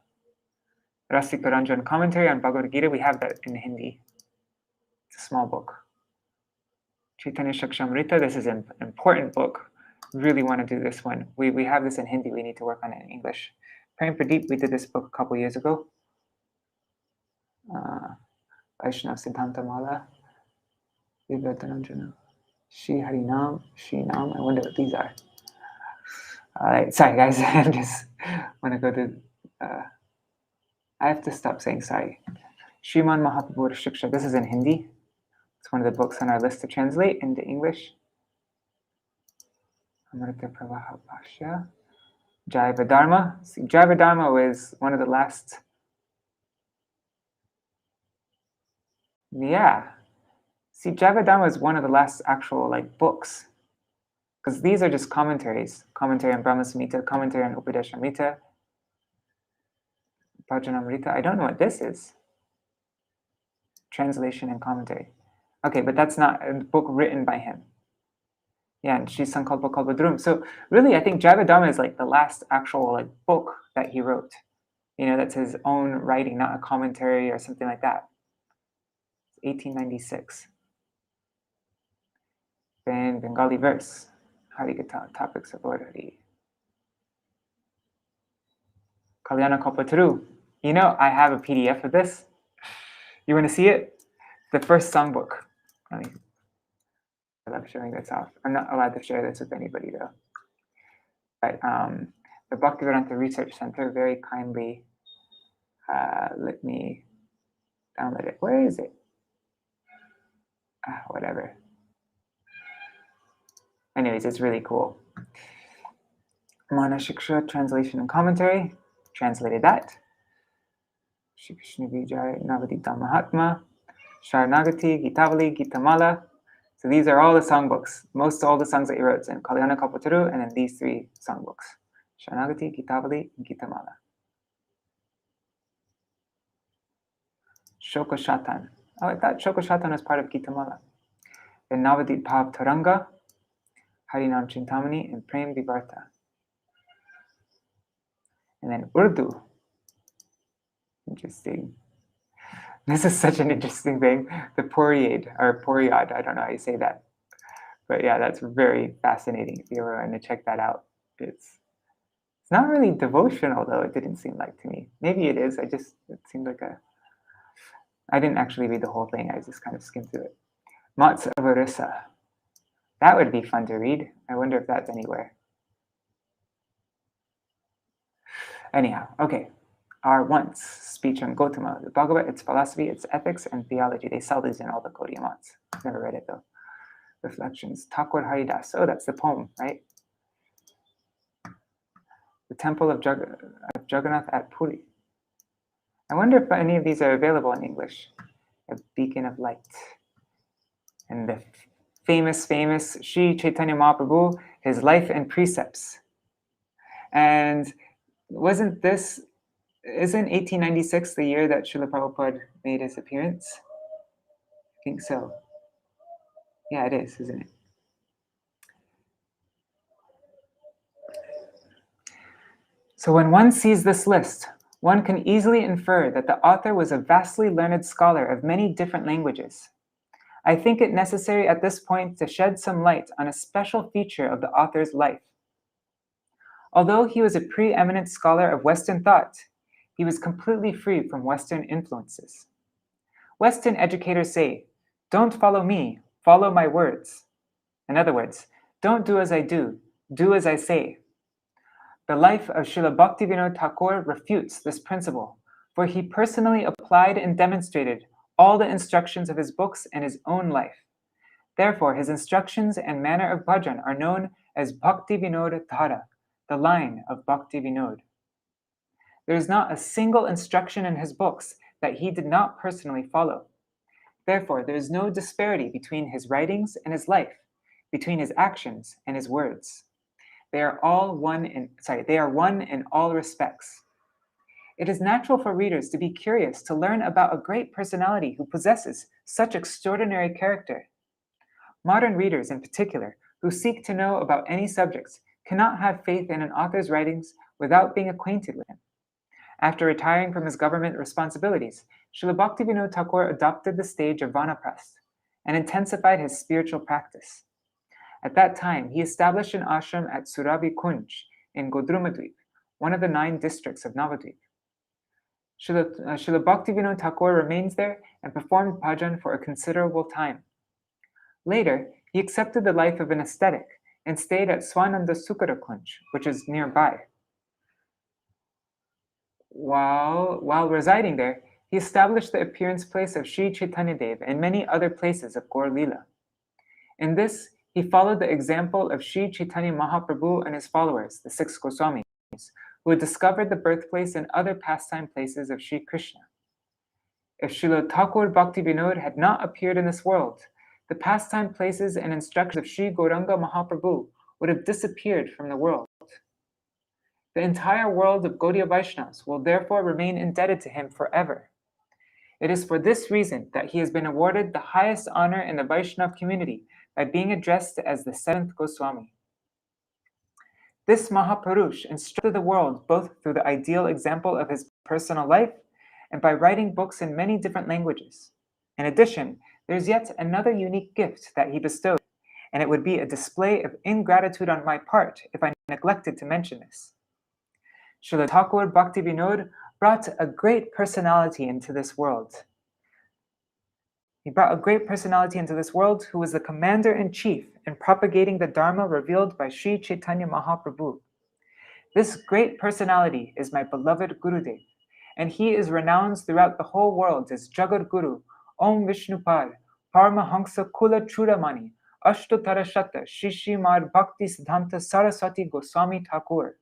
Rasika Ranjan commentary on Bhagavad Gita, we have that in Hindi. It's a small book. Chaitanya Shakshamrita, this is an important book. Really want to do this one. We have this in Hindi, we need to work on it in English. Prem Pradeep, we did this book a couple years ago. Vaishnav Siddhanta Mala, Vivekananda, Shri Harinam, Shri Nam. I wonder what these are. All right, sorry guys, I just want to go to. I have to stop saying sorry. Shriman Mahaprabhu Shiksha. This is in Hindi. It's one of the books on our list to translate into English. Amrita Pravaha Bhashya. Jaiva Dharma. See, Jaiva Dharma was one of the last. Yeah. See, Jaiva Dharma is one of the last actual books. Because these are just commentaries. Commentary on Brahma Samhita, commentary on Upadeshamrita, Bhajanamrita. I don't know what this is. Translation and commentary. Okay, but that's not a book written by him. Yeah, and Sri Sankalpa Kalpadrum. So really, I think Jaiva Dharma is the last actual book that he wrote. That's his own writing, not a commentary or something like that. 1896. Then Bengali verse. Harikatha, topics of Lord Hari. Kalyana Kalpataru. I have a PDF of this. You want to see it? The first songbook. I love showing this off. I'm not allowed to share this with anybody though. But the Bhaktivedanta Research Center very kindly let me download it. Where is it? Whatever. Anyways, it's really cool. Mana Shiksha, translation and commentary. Translated that. Shri Krishna Vijay Navadita Mahatma. Sharanagati, Gitavali, Gitamala. So these are all the songbooks. All the songs that he wrote in Kalyana Kalpataru, and then these three songbooks. Sharanagati, Gitavali, and Gitamala. Shoka Shatan. Oh, I thought Shoka Shatan was part of Gitamala. Then Navadit Bhav Taranga, Harinam Chintamani, and Prem Vivarta. And then Urdu. Interesting. This is such an interesting thing. The Poriad, or Poriad, I don't know how you say that. But yeah, that's very fascinating if you ever want to check that out. It's not really devotional though, it didn't seem like to me. Maybe it is, it seemed like I didn't actually read the whole thing, I just kind of skimmed through it. Mats Avarissa. That would be fun to read. I wonder if that's anywhere. Anyhow, okay. Our once speech on Gautama, the Bhagavad, its philosophy, its ethics, and theology. They sell these in all the Gaudiya mats. I've never read it though. Reflections. Ṭhākura Haridas. Oh, that's the poem, right? The Temple of Jagannath at Puri. I wonder if any of these are available in English. A Beacon of Light. And the famous Sri Chaitanya Mahaprabhu, his life and precepts. And isn't 1896 the year that Srila Prabhupada made his appearance? I think so. Yeah, it is, isn't it? So when one sees this list, one can easily infer that the author was a vastly learned scholar of many different languages. I think it necessary at this point to shed some light on a special feature of the author's life. Although he was a preeminent scholar of Western thought, he was completely free from Western influences. Western educators say, "Don't follow me, follow my words." In other words, don't do as I do as I say. The life of Srila Bhaktivinoda Thakur refutes this principle, for he personally applied and demonstrated all the instructions of his books in his own life. Therefore, his instructions and manner of bhajan are known as Bhaktivinoda Dhara, the line of Bhaktivinoda. There is not a single instruction in his books that he did not personally follow. Therefore, there is no disparity between his writings and his life, between his actions and his words. They are one in all respects. It is natural for readers to be curious to learn about a great personality who possesses such extraordinary character. Modern readers, in particular, who seek to know about any subjects, cannot have faith in an author's writings without being acquainted with him. After retiring from his government responsibilities, Srila Bhaktivinoda Thakur adopted the stage of Vanaprastha and intensified his spiritual practice. At that time, he established an ashram at Surabhi Kunj in Godrumadweep, one of the 9 districts of Navadweep. Srila Bhaktivinoda Thakur remains there and performed bhajan for a considerable time. Later, he accepted the life of an ascetic and stayed at Swananda Sukara Kunj, which is nearby. While residing there, he established the appearance place of Sri Chaitanya Dev and many other places of Gaur Leela. In this, he followed the example of Sri Chaitanya Mahaprabhu and his followers, the 6 Goswamis, who had discovered the birthplace and other pastime places of Sri Krishna. If Srila Ṭhākura Bhaktivinoda had not appeared in this world, the pastime places and instructions of Sri Gauranga Mahaprabhu would have disappeared from the world. The entire world of Gaudiya Vaishnavas will therefore remain indebted to him forever. It is for this reason that he has been awarded the highest honor in the Vaishnav community by being addressed as the 7th Goswami. This Mahapurush instructed the world both through the ideal example of his personal life and by writing books in many different languages. In addition, there is yet another unique gift that he bestowed, and it would be a display of ingratitude on my part if I neglected to mention this. Srila Ṭhākura Bhaktivinoda brought a great personality into this world. He brought a great personality into this world who was the commander-in-chief in propagating the Dharma revealed by Sri Chaitanya Mahaprabhu. This great personality is my beloved Gurudev, and he is renowned throughout the whole world as Jagat Guru, Om Vishnupad, Paramahansa Kula Chudamani, Ashtotarashata, Shishimad Bhakti Siddhanta Saraswati Goswami Ṭhākura.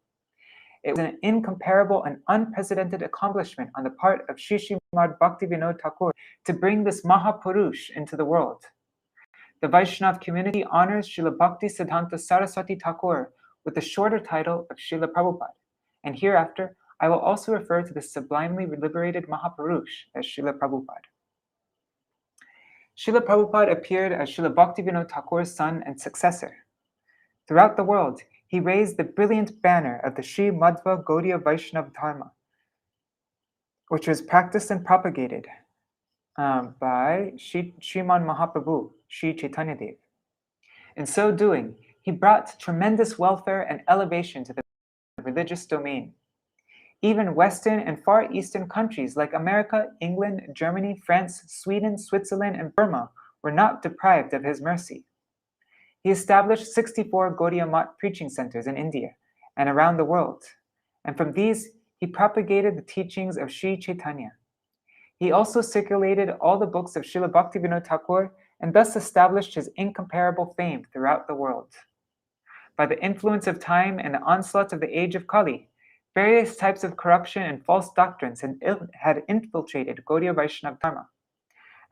It was an incomparable and unprecedented accomplishment on the part of Shishimad Bhaktivinoda Thakur to bring this Mahapurush into the world. The Vaishnav community honors Srila Bhakti Siddhanta Saraswati Thakur with the shorter title of Srila Prabhupada, and hereafter I will also refer to the sublimely liberated Mahapurush as Srila Prabhupada. Srila Prabhupada appeared as Srila Bhaktivinoda Thakur's son and successor. Throughout the world, he raised the brilliant banner of the Sri Madhva Gaudiya Vaishnava Dharma, which was practiced and propagated by Sriman Mahaprabhu, Sri Chaitanya Dev. In so doing, he brought tremendous welfare and elevation to the religious domain. Even Western and Far Eastern countries like America, England, Germany, France, Sweden, Switzerland, and Burma were not deprived of his mercy. He established 64 Gaudiya Math preaching centers in India and around the world, and from these, he propagated the teachings of Sri Chaitanya. He also circulated all the books of Srila Bhaktivinoda Thakur and thus established his incomparable fame throughout the world. By the influence of time and the onslaught of the age of Kali, various types of corruption and false doctrines had infiltrated Gaudiya Vaishnava Dharma.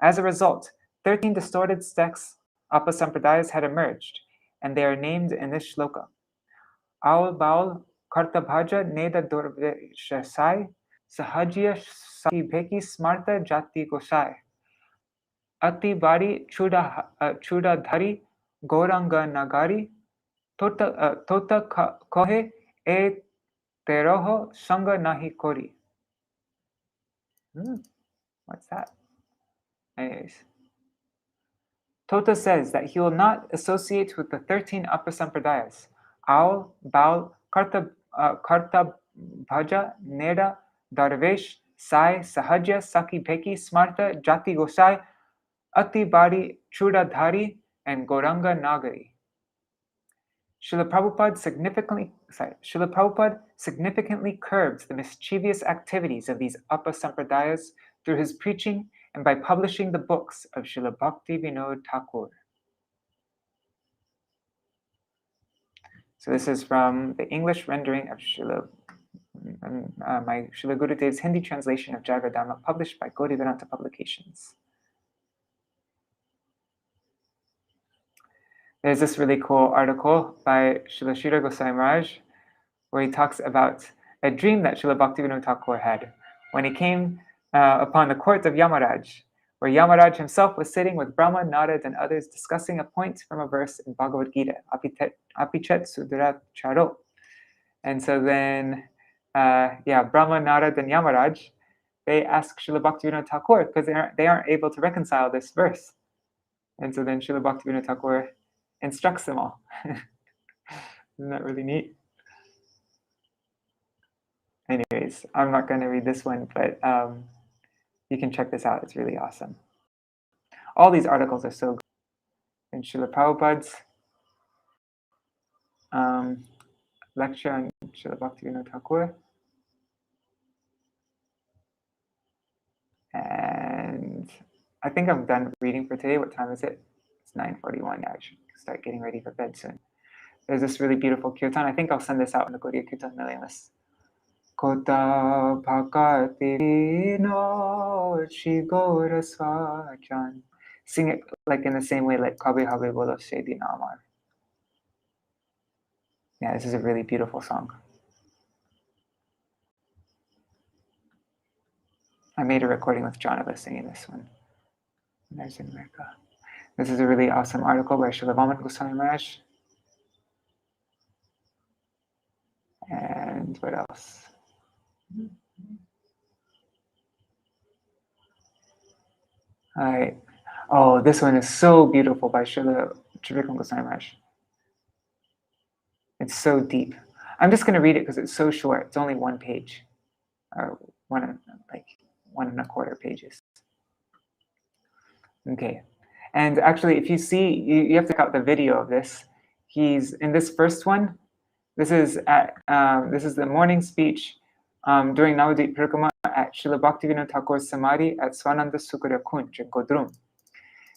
As a result, 13 distorted sects, apasampradayas, had emerged, and they are named in this shloka. Aul Baul Kartabhaja Neda Dorveshasai Sahajya Sakibheki Smarta Jati Gosai Ati Bari Chuda Dhari Gauranga Nagari Tota Kohe E Teroho Sanga Nahi Kori. What's that? Anyways. Tota says that he will not associate with the 13 apasampradayas, Aul, Baul, Karta Bhaja, Neda, Darvesh, Sai, Sahajya, Saki Bheki, Smarta, Jati Gosai, Ati Bari, Chudadhari, and Gauranga Nagari. Srila Prabhupada significantly curbed the mischievous activities of these apasampradayas through his preaching and by publishing the books of Srila Bhaktivinoda Thakur. So this is from the English rendering of my Srila Gurudev's Hindi translation of Jaiva Dhamma, published by Bhaktivinoda Publications. There's this really cool article by Srila Sridhar Goswami Maharaj, where he talks about a dream that Srila Bhaktivinoda Thakur had when he came upon the court of Yamaraj, where Yamaraj himself was sitting with Brahma, Narad, and others discussing a point from a verse in Bhagavad Gita, Apichet Sudarat Charo. And so then, Brahma, Narad, and Yamaraj, they ask Srila Bhaktivinoda Thakur because they aren't able to reconcile this verse. And so then Srila Bhaktivinoda Thakur instructs them all. Isn't that really neat? Anyways, I'm not going to read this one, but you can check this out. It's really awesome. All these articles are so good. And Srila Prabhupada's lecture on Srila Bhaktivinoda Thakur. And I think I'm done reading for today. What time is it? It's 9:41. I should start getting ready for bed soon. There's this really beautiful kirtan. I think I'll send this out on the Gaudiya Kirtan mailing list. Kota Bhaktivinoda Shigora Swajan. Sing it like in the same way, like Kabe Haribol Shedi Namar. Yeah, this is a really beautiful song. I made a recording with John of us singing this one. There's in America. This is a really awesome article by Srila Vaman Goswami Maharaj. And what else? All right. Oh, this one is so beautiful by Srila Ṭhākura Goswami Maharaj. It's so deep. I'm just going to read it because it's so short. It's only one page, or one and a quarter pages. Okay. And actually, if you see, you have to check out the video of this. He's in this first one. This is the morning speech during Navadvip Parikrama at Srila Bhaktivinoda Thakur's Samadhi at Swananda Sukura Kunj in Godrum.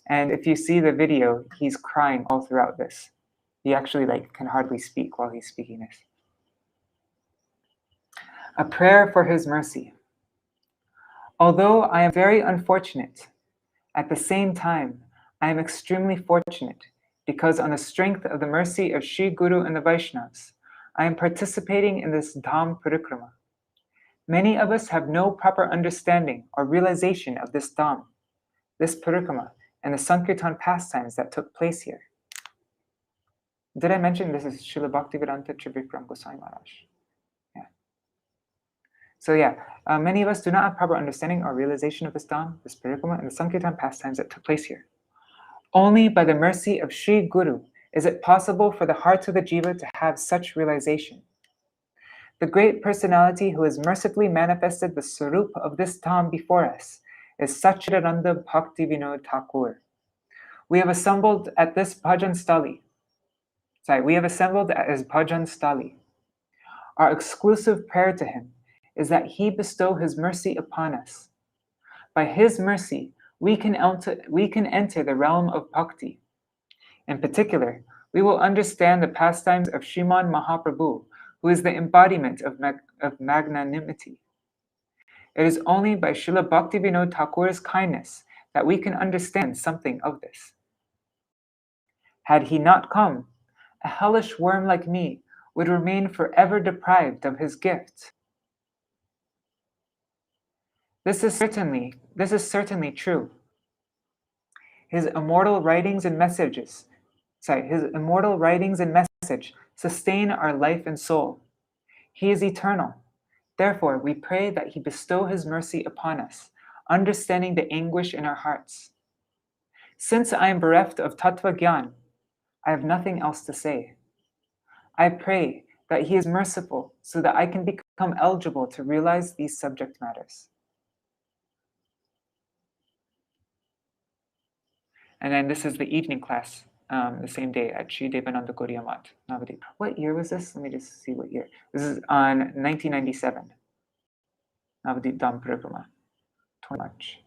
And if you see the video, he's crying all throughout this. He actually can hardly speak while he's speaking this. A prayer for his mercy. Although I am very unfortunate, at the same time, I am extremely fortunate because on the strength of the mercy of Sri Guru and the Vaishnavas, I am participating in this Dham Parikrama. Many of us have no proper understanding or realization of this Dham, this Parikrama, and the Sankirtan pastimes that took place here. Did I mention this is Srila Bhaktivedanta Trivikram Goswami Maharaj? Yeah. So yeah, many of us do not have proper understanding or realization of this Dham, this Parikrama, and the Sankirtan pastimes that took place here. Only by the mercy of Sri Guru is it possible for the heart of the jiva to have such realization. The great personality who has mercifully manifested the Sarup of this Dham before us is Satchidananda Bhaktivinoda Thakur. We have assembled at this bhajan stali. We have assembled at his bhajan stali. Our exclusive prayer to him is that he bestow his mercy upon us. By his mercy, we can enter the realm of bhakti. In particular, we will understand the pastimes of Sriman Mahaprabhu, who is the embodiment of magnanimity. It is only by Srila Bhaktivinoda Thakur's kindness that we can understand something of this. Had he not come, a hellish worm like me would remain forever deprived of his gift. This is certainly true. His immortal writings and message sustain our life and soul. He is eternal. Therefore, we pray that he bestow his mercy upon us, understanding the anguish in our hearts. Since I am bereft of tattva gyan, I have nothing else to say. I pray that he is merciful so that I can become eligible to realize these subject matters. And then this is the evening class, the same day at Sri Devananda Gaudiya Math, Navadvip. What year was this? Let me just see what year. This is on 1997. Navadvip Dham Parikrama, 20 March.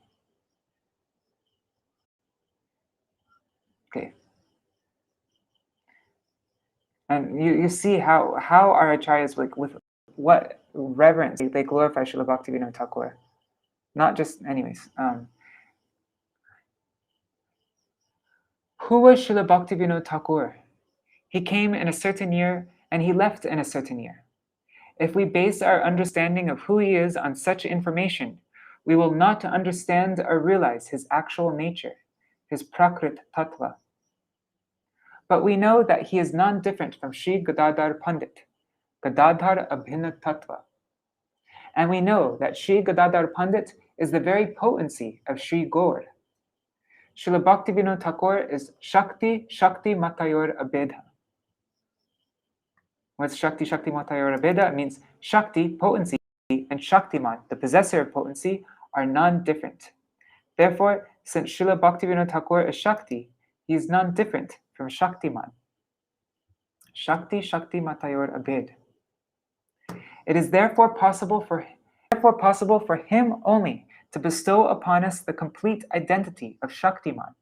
Okay. And you see how our acaryas, with what reverence they glorify Srila Bhaktivinoda Thakur. Not just, anyways. Who was Srila Bhaktivinoda Thakur? He came in a certain year and he left in a certain year. If we base our understanding of who he is on such information, we will not understand or realize his actual nature, his prakrit tattva. But we know that he is non-different from Sri Gadadhar Pandit, Gadadhar Abhinna Tattva. And we know that Sri Gadadhar Pandit is the very potency of Sri Gaur. Srila Bhaktivinoda Thakur is Shakti, Shakti Matayor Abedha. What's Shakti, Shakti Matayor Abedha? It means Shakti, potency, and Shaktiman, the possessor of potency, are non-different. Therefore, since Srila Bhaktivinoda Thakur is Shakti, he is non-different from Shaktiman. Shakti, Shakti Matayor Abed. It is therefore possible for him only to bestow upon us the complete identity of Shaktiman,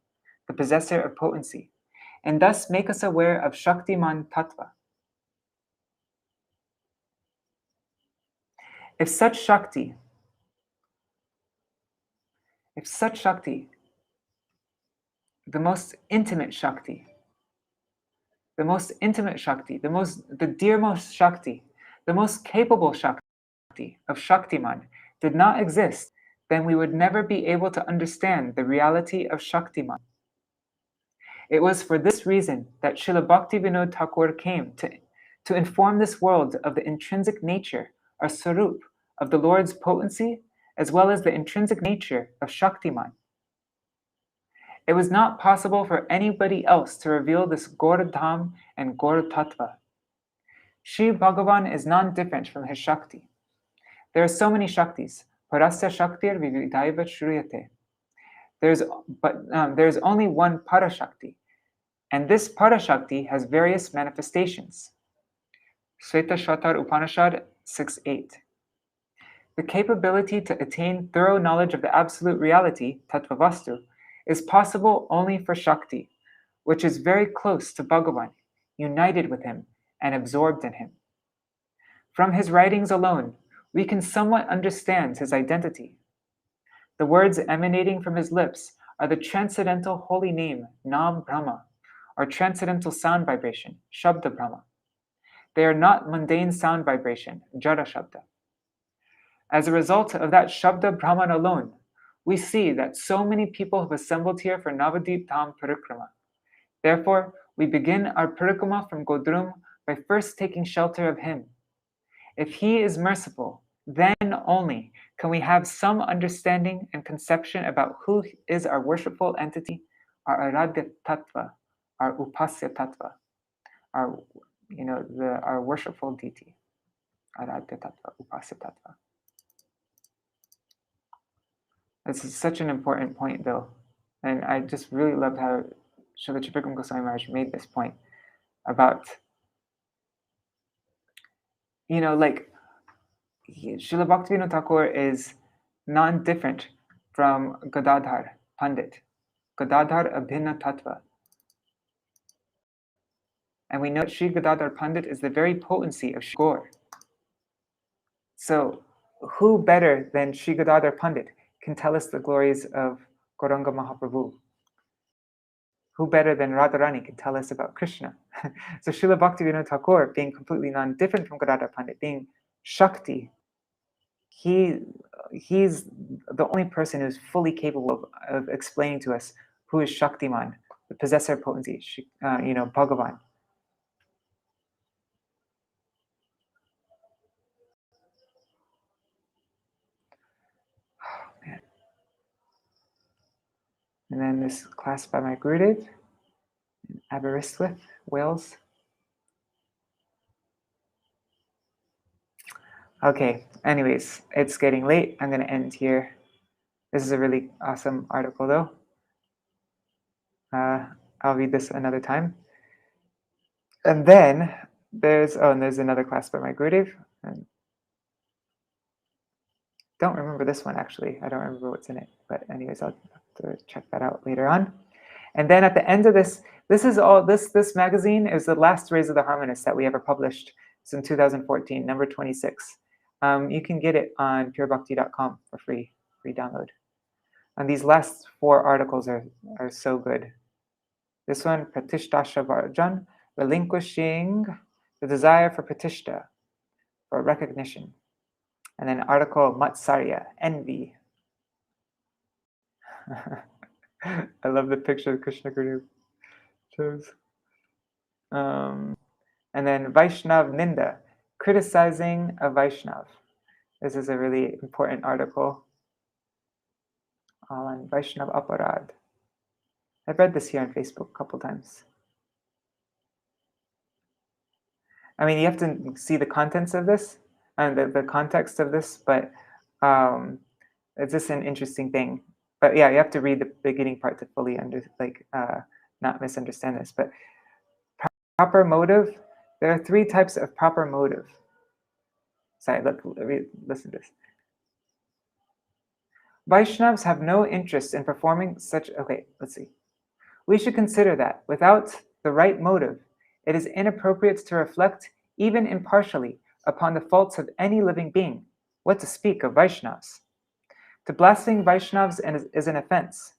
the possessor of potency, and thus make us aware of Shaktiman Tattva. If such Shakti, the most intimate Shakti, the dearmost Shakti, the most capable Shakti of Shaktiman did not exist, then we would never be able to understand the reality of Shaktiman. It was for this reason that Srila Bhaktivinoda Thakur came to inform this world of the intrinsic nature, or Sarup, of the Lord's potency, as well as the intrinsic nature of Shaktiman. It was not possible for anybody else to reveal this Gaura-dham and Gaura-tattva. Shri Bhagavan is non-different from his Shakti. There are so many Shaktis. Parasya Shaktir vividaiva shruyate. There's only one Parashakti, and this Parashakti has various manifestations. Shweta Shatar Upanishad 6.8. The capability to attain thorough knowledge of the absolute reality, Tattvavastu, is possible only for Shakti, which is very close to Bhagavan, united with him and absorbed in him. From his writings alone, we can somewhat understand his identity. The words emanating from his lips are the transcendental holy name, Nam Brahma, or transcendental sound vibration, Shabda Brahma. They are not mundane sound vibration, Jara Shabda. As a result of that Shabda Brahman alone, we see that so many people have assembled here for Navadip Dham Parikrama. Therefore, we begin our Parikrama from Godrum by first taking shelter of him. If he is merciful, then only can we have some understanding and conception about who is our worshipful entity, our Aradya Tattva, our Upasya Tattva, our worshipful deity. Aradya Tattva, Upasya Tattva. This is such an important point, though, and I just really loved how Srila Chitrikam Goswami Maharaj made this point about, Srila Bhaktivinoda Thakur is non-different from Gadadhar Pandit, Gadadhar Abhinna Tattva. And we know that Sri Gadadhar Pandit is the very potency of Gaur. So, who better than Sri Gadadhar Pandit can tell us the glories of Gauranga Mahaprabhu? Who better than Radharani can tell us about Krishna? So Srila Bhaktivinoda Thakur, being completely non-different from Gadadhar Pandit, being Shakti, he's the only person who's fully capable of explaining to us who is Shaktiman, the possessor of potency, Bhagavan. And then this class by my Gurudev in Aberystwyth, Wales. Okay, anyways, it's getting late. I'm going to end here. This is a really awesome article, though. I'll read this another time. And then there's another class by my Gurudev. Don't remember this one, actually. I don't remember what's in it. But anyways, I'll have to check that out later on. And then at the end of this magazine is the last Rays of the Harmonists that we ever published. It's in 2014, number 26. You can get it on purebhakti.com for free download. And these last 4 articles are so good. This one, Pratishtasha Varjan, relinquishing the desire for Pratishta, for recognition. And then article Matsarya, envy. I love the picture of Krishna Guru chose. And then Vaishnav Ninda, criticizing a Vaishnav. This is a really important article all on Vaishnav Aparad. I've read this here on Facebook a couple times. I mean, you have to see the contents of this and the context of this, but it's just an interesting thing. But yeah, you have to read the beginning part to fully not misunderstand this. But proper motive, there are 3 types of proper motive. Sorry, listen to this. Vaishnavas have no interest in performing such. Okay, let's see. We should consider that without the right motive, it is inappropriate to reflect, even impartially, upon the faults of any living being, what to speak of Vaishnavas. To blaspheme Vaishnavas is an offense,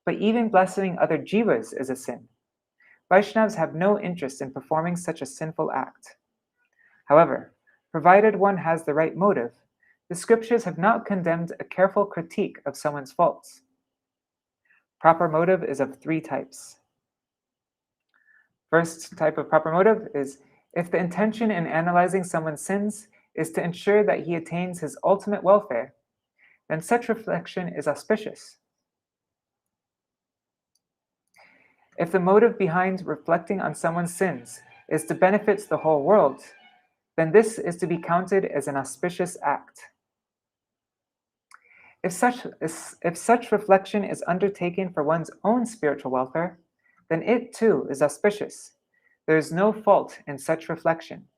but even blaspheming other jivas is a sin. Vaishnavas have no interest in performing such a sinful act. However, provided one has the right motive, the scriptures have not condemned a careful critique of someone's faults. Proper motive is of 3 types. First type of proper motive is if the intention in analyzing someone's sins is to ensure that he attains his ultimate welfare, then such reflection is auspicious. If the motive behind reflecting on someone's sins is to benefit the whole world, then this is to be counted as an auspicious act. If such reflection is undertaken for one's own spiritual welfare, then it too is auspicious. There is no fault in such reflection.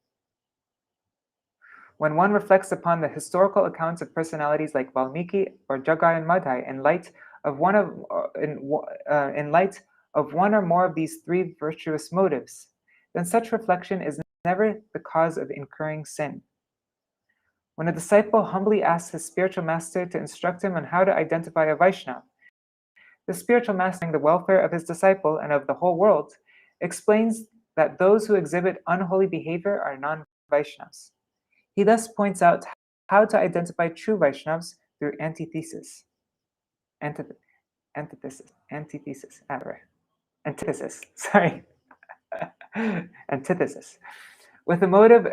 When one reflects upon the historical accounts of personalities like Valmiki or Jagai and Madhai in light of one or more of these 3 virtuous motives, then such reflection is never the cause of incurring sin. When a disciple humbly asks his spiritual master to instruct him on how to identify a Vaishnava, the spiritual master, the welfare of his disciple and of the whole world, explains that those who exhibit unholy behavior are non-Vaishnavas. He thus points out how to identify true Vaishnavas through antithesis. Antithesis. With the motive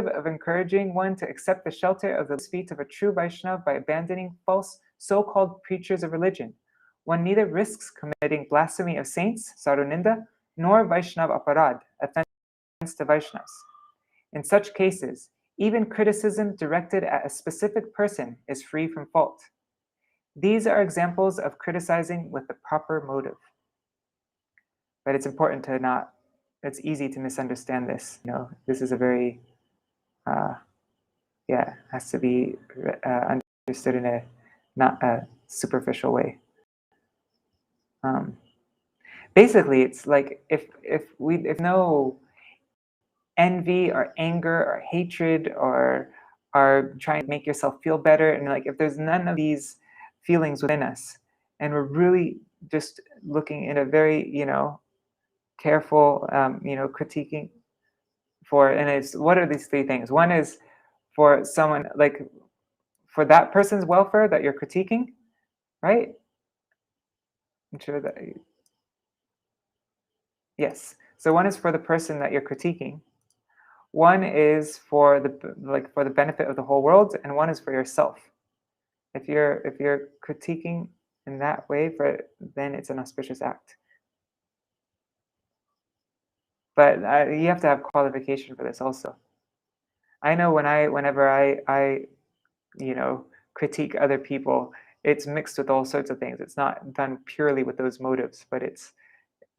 of encouraging one to accept the shelter of the feet of a true Vaishnava by abandoning false so-called preachers of religion, one neither risks committing blasphemy of saints, saruninda, nor Vaishnava aparad, offense to Vaishnavas. In such cases, even criticism directed at a specific person is free from fault. These are examples of criticizing with the proper motive. But it's important to not, it's easy to misunderstand this. This is a very, has to be understood in a not a superficial way. Basically, it's like if no envy or anger or hatred or trying to make yourself feel better, and like if there's none of these feelings within us, and we're really just looking in a very careful critiquing for, and it's what are these 3 things? One is for someone, like for that person's welfare that you're critiquing, right? I'm sure that yes. So one is for the person that you're critiquing. One is for the benefit of the whole world, and one is for yourself. If you're critiquing in that way, then it's an auspicious act. But you have to have qualification for this also. I know whenever I critique other people, it's mixed with all sorts of things. It's not done purely with those motives, but it's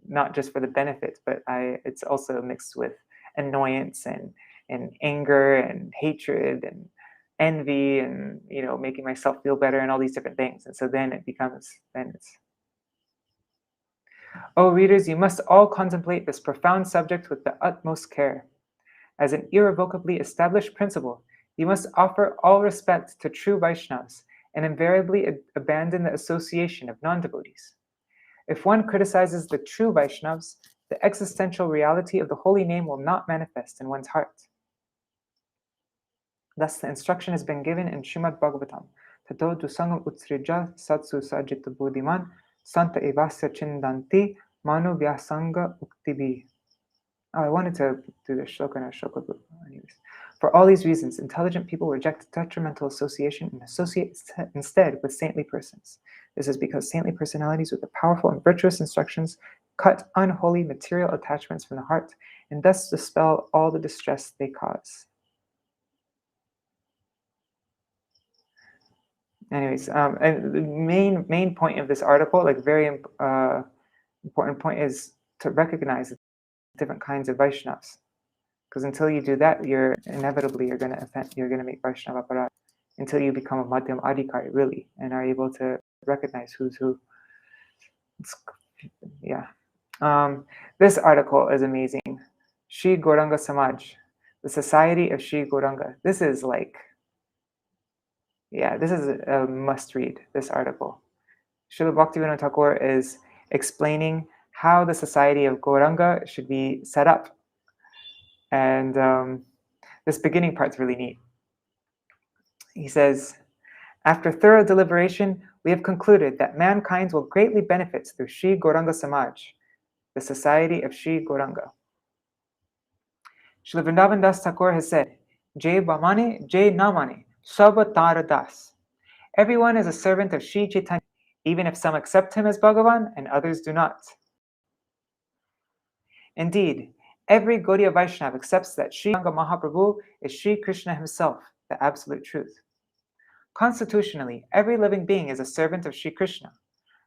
not just for the benefit, but it's also mixed with annoyance and anger and hatred and envy and making myself feel better and all these different things. And so then it's Oh readers, you must all contemplate this profound subject with the utmost care. As an irrevocably established principle, you must offer all respect to true Vaishnavas and invariably abandon the association of non-devotees. If one criticizes the true Vaishnavas, the existential reality of the holy name will not manifest in one's heart. Thus, the instruction has been given in Srimad Bhagavatam, Tato dusangam utsrija satsu sajita buddhiman santa evasya chindanti manu vyasanga uktibi. I wanted to do the shloka in our shloka book. Anyways. For all these reasons, intelligent people reject detrimental association and associate instead with saintly persons. This is because saintly personalities with their powerful and virtuous instructions cut unholy material attachments from the heart and thus dispel all the distress they cause. Anyways, and the main point of this article, like very important point, is to recognize the different kinds of Vaishnavas. Because until you do that, you're going to make Vaishnava aparadha until you become a Madhyam Adhikari, really, and are able to recognize who's who. This article is amazing. Sri Gauranga Samaj, the Society of Sri Gauranga. This is a must read, this article. Srila Bhaktivinoda Thakur is explaining how the Society of Gauranga should be set up. And this beginning part's really neat. He says, after thorough deliberation, we have concluded that mankind will greatly benefit through Sri Gauranga Samaj, the Society of Sri Gauranga. Srila Vrindavan Das Thakur has said, Jai Bamane, Jai Namane, Saba Tara Das. Everyone is a servant of Sri Chaitanya, even if some accept him as Bhagavan and others do not. Indeed, every Gaudiya Vaishnava accepts that Sri Gauranga Mahaprabhu is Sri Krishna himself, the absolute truth. Constitutionally, every living being is a servant of Sri Krishna.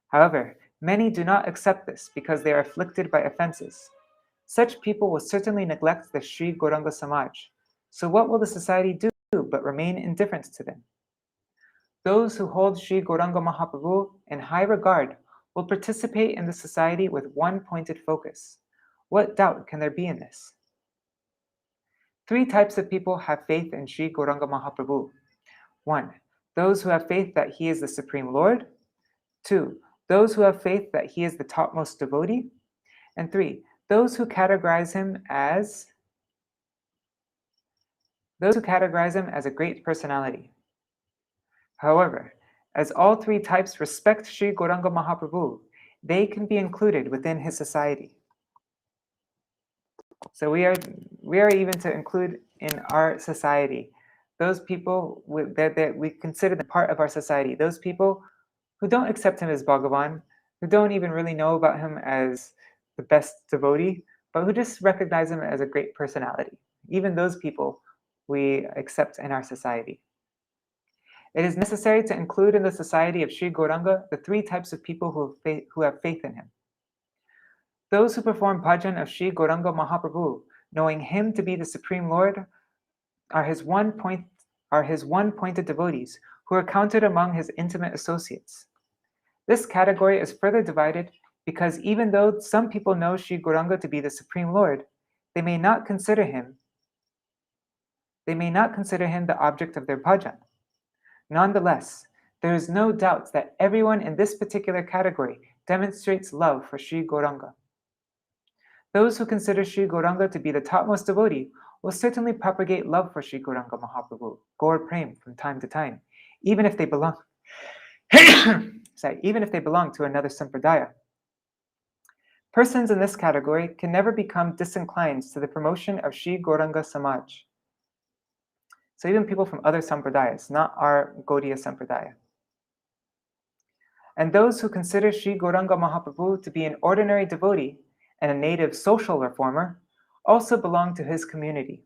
However, many do not accept this because they are afflicted by offenses. Such people will certainly neglect the Sri Gauranga Samaj. So what will the society do but remain indifferent to them? Those who hold Sri Gauranga Mahaprabhu in high regard will participate in the society with one pointed focus. What doubt can there be in this? 3 types of people have faith in Sri Gauranga Mahaprabhu. 1. Those who have faith that he is the Supreme Lord. 2. Those who have faith that he is the topmost devotee. And 3. Those who categorize him as a great personality. However, as all 3 types respect Sri Gauranga Mahaprabhu, they can be included within his society. So we are even to include in our society those people that we consider them part of our society, those people who don't accept him as Bhagavan, who don't even really know about him as the best devotee, but who just recognize him as a great personality. Even those people we accept in our society. It is necessary to include in the society of Sri Gauranga the 3 types of people who have faith in him. Those who perform bhajan of Sri Gauranga Mahaprabhu, knowing him to be the Supreme Lord, are his one-pointed devotees who are counted among his intimate associates. This category is further divided because even though some people know Sri Gauranga to be the Supreme Lord, they may not consider him the object of their bhajan. Nonetheless, there is no doubt that everyone in this particular category demonstrates love for Sri Gauranga. Those who consider Sri Gauranga to be the topmost devotee will certainly propagate love for Sri Gauranga Mahaprabhu, Gaur Prem, from time to time, even if they belong to another sampradaya. Persons in this category can never become disinclined to the promotion of Sri Gauranga Samaj. So even people from other sampradayas, not our Gaudiya sampradaya. And those who consider Sri Gauranga Mahaprabhu to be an ordinary devotee and a native social reformer also belong to his community.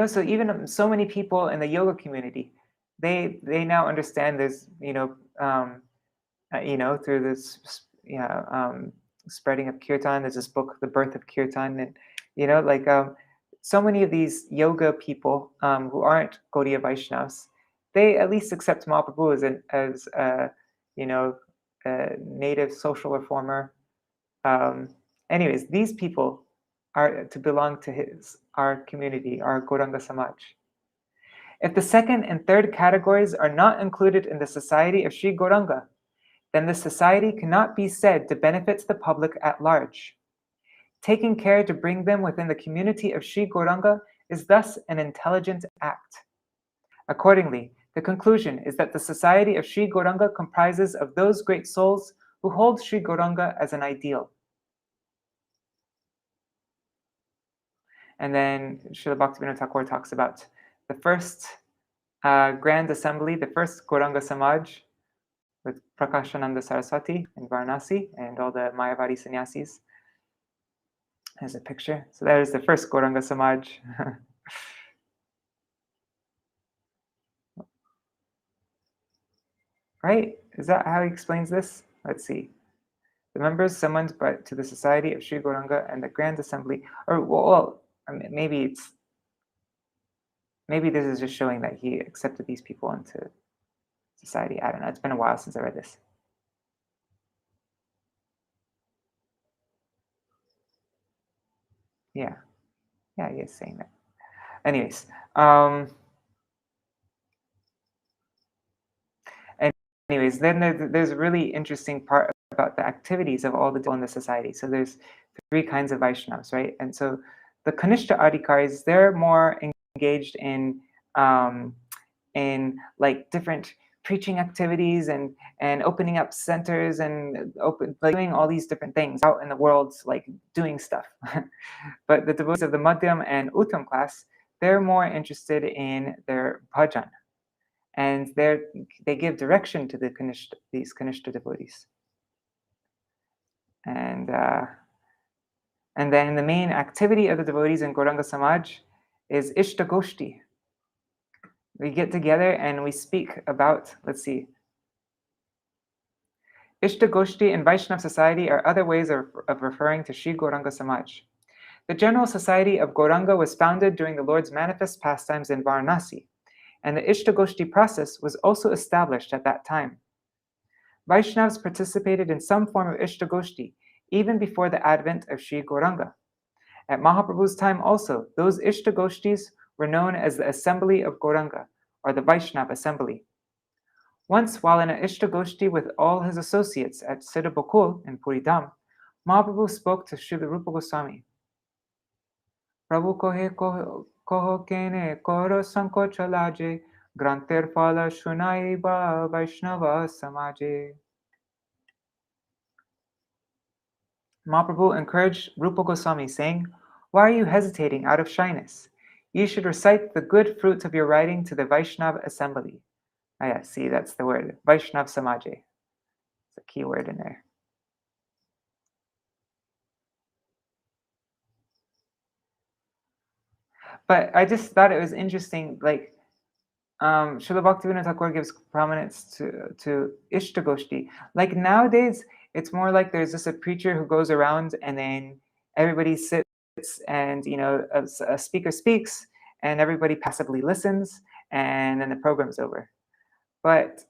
So even so many people in the yoga community, they now understand this, through this, spreading of kirtan. There's this book, The Birth of Kirtan, and so many of these yoga people who aren't Gaudiya Vaishnavas, they at least accept Mahaprabhu as a native social reformer. Anyways, these people are to belong to our community, our Gauranga Samaj. If the second and third categories are not included in the society of Sri Gauranga, then the society cannot be said to benefit the public at large. Taking care to bring them within the community of Sri Gauranga is thus an intelligent act. Accordingly, the conclusion is that the society of Sri Gauranga comprises of those great souls who hold Sri Gauranga as an ideal. And then Srila Bhaktivinoda Thakur talks about the first Grand Assembly, the first Gauranga Samaj with Prakashananda Saraswati in Varanasi and all the Mayavadi sannyasis. There's a picture. So there's the first Gauranga Samaj. Right? Is that how he explains this? Let's see. The members summoned to the Society of Sri Gauranga and the Grand Assembly, or well, I mean, maybe this is just showing that he accepted these people into society. I don't know. It's been a while since I read this. Yeah, he is saying that. Anyways, then there's a really interesting part about the activities of all the people in the society. So there's 3 kinds of Vaishnavas, right? And so the Kanishta Adhikaris, they're more engaged in like different preaching activities and opening up centers and doing all these different things out in the world, like doing stuff. But the devotees of the Madhyam and Uttam class, they're more interested in their bhajan. And they give direction to these Kanishta devotees. And then the main activity of the devotees in Gauranga Samaj is Ishta Goshti. We get together and we speak about, let's see, Ishta Goshti in Vaishnav society are other ways of referring to Sri Gauranga Samaj. The General Society of Gauranga was founded during the Lord's manifest pastimes in Varanasi, and the Ishta Goshti process was also established at that time. Vaishnavas participated in some form of Ishta Goshti even before the advent of Sri Gauranga. At Mahaprabhu's time also, those Ishta Goshtis were known as the Assembly of Gauranga, or the Vaishnav Assembly. Once, while in an Ishta Goshti with all his associates at Siddha Bokul in Puridam, Mahaprabhu spoke to Srila Rupa Goswami. Prabhu koho kene koro sanko chalaje, granter phala shunai ba Vaishnava samaje. Mahaprabhu encouraged Rupa Goswami, saying, "Why are you hesitating out of shyness? You should recite the good fruits of your writing to the Vaishnav assembly." Oh yeah, see, that's the word, Vaishnav Samaje. It's a key word in there. But I just thought it was interesting, like, Srila Bhaktivinoda Thakur gives prominence to Ishtagoshti. Like nowadays, it's more like there's just a preacher who goes around and then everybody sits and, a speaker speaks and everybody passively listens and then the program's over. But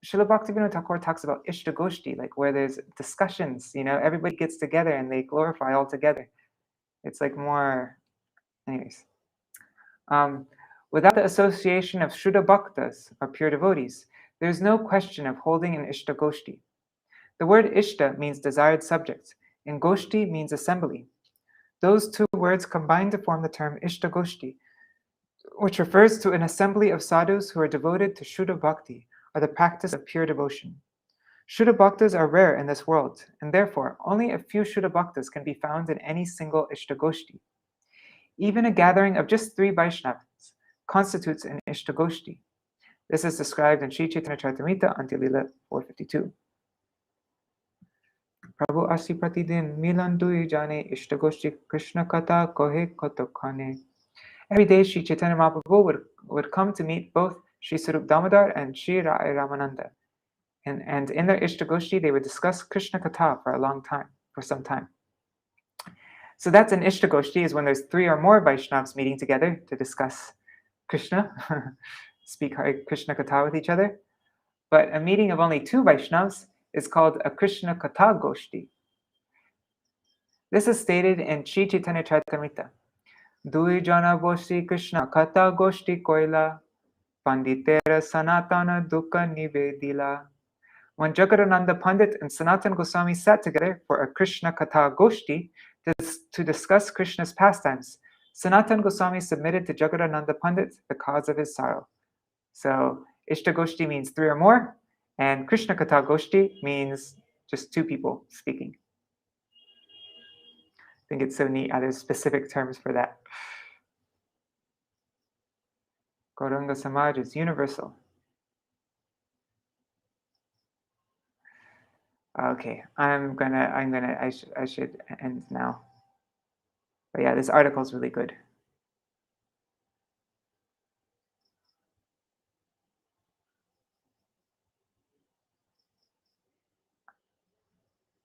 Srila Bhaktivinoda Thakur talks about Ishtagoshti, like where there's discussions, everybody gets together and they glorify all together. It's like more, anyways. Without the association of Shuddha Bhaktas, or pure devotees, there is no question of holding an Ishta Goshti. The word Ishta means desired subject, and Goshti means assembly. Those 2 words combine to form the term Ishta Goshti, which refers to an assembly of sadhus who are devoted to Shuddha Bhakti, or the practice of pure devotion. Shuddha Bhaktas are rare in this world, and therefore only a few Shuddha Bhaktas can be found in any single Ishta Goshti. Even a gathering of just 3 Vaishnavas constitutes an Ishtagoshti. This is described in Sri Chaitanya Charitamrita, Antilila 452. Prabhu asi pratidin milan dui jane Ishtagoshti Krishna Katha kohe kotokhane. Every day Sri Chaitanya Mahaprabhu would come to meet both Sri Sarup Damodar and Sri Rai Ramananda. And in their Ishtagoshti, they would discuss Krishna Katha for some time. So that's an Ishtagoshti, is when there's 3 or more Vaishnavas meeting together to discuss Krishna, speak Krishna Katha with each other. But a meeting of only 2 Vaishnavas is called a Krishna Katha Goshti. This is stated in Sri Chaitanya Charitamrita. Dui jana boshti Krishna Katha Goshti koila, panditera sanatana dukkha nivedila. When Jagadananda Pandit and Sanatan Goswami sat together for a Krishna Katha Goshti to discuss Krishna's pastimes, Sanatan Goswami submitted to Jagadananda Pandit the cause of his sorrow. So Ishta Goshti means 3 or more, and Krishna Katha Goshti means just 2 people speaking. I think it's so neat how there's specific terms for that. Gauranga Samaj is universal. Okay, I should end now. But yeah, this article is really good.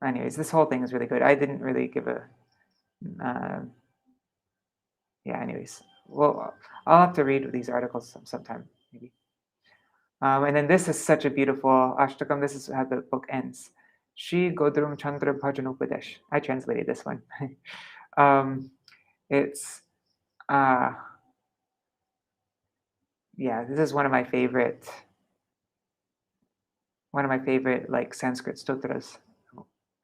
Anyways, this whole thing is really good. I didn't really give a, yeah, anyways. Well, I'll have to read these articles sometime, maybe. And then this is such a beautiful Ashtakam. This is how the book ends. Shri Godrum Chandra Bhajan Upadesh. I translated this one. It's, yeah, this is one of my favorite like Sanskrit stotras.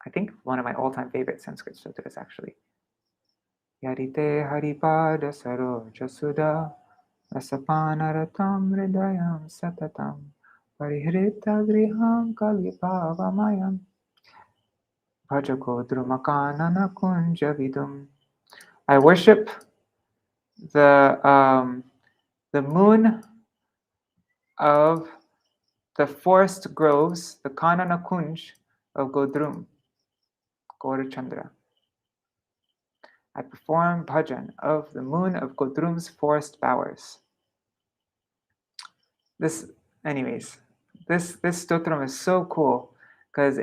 I think one of my all-time favorite Sanskrit stotras, actually. Yarite Haripada Saroja Sudha Rasapanaratam Hridayam Satatam Parihrita Griham Kalipavamayam Bhajagodrumakanana Kunja Vidum. I worship the moon of the forest groves, the Kanana Kunj of Godrum, Gaurachandra. I perform bhajan of the moon of Godrum's forest bowers. This stotram is so cool because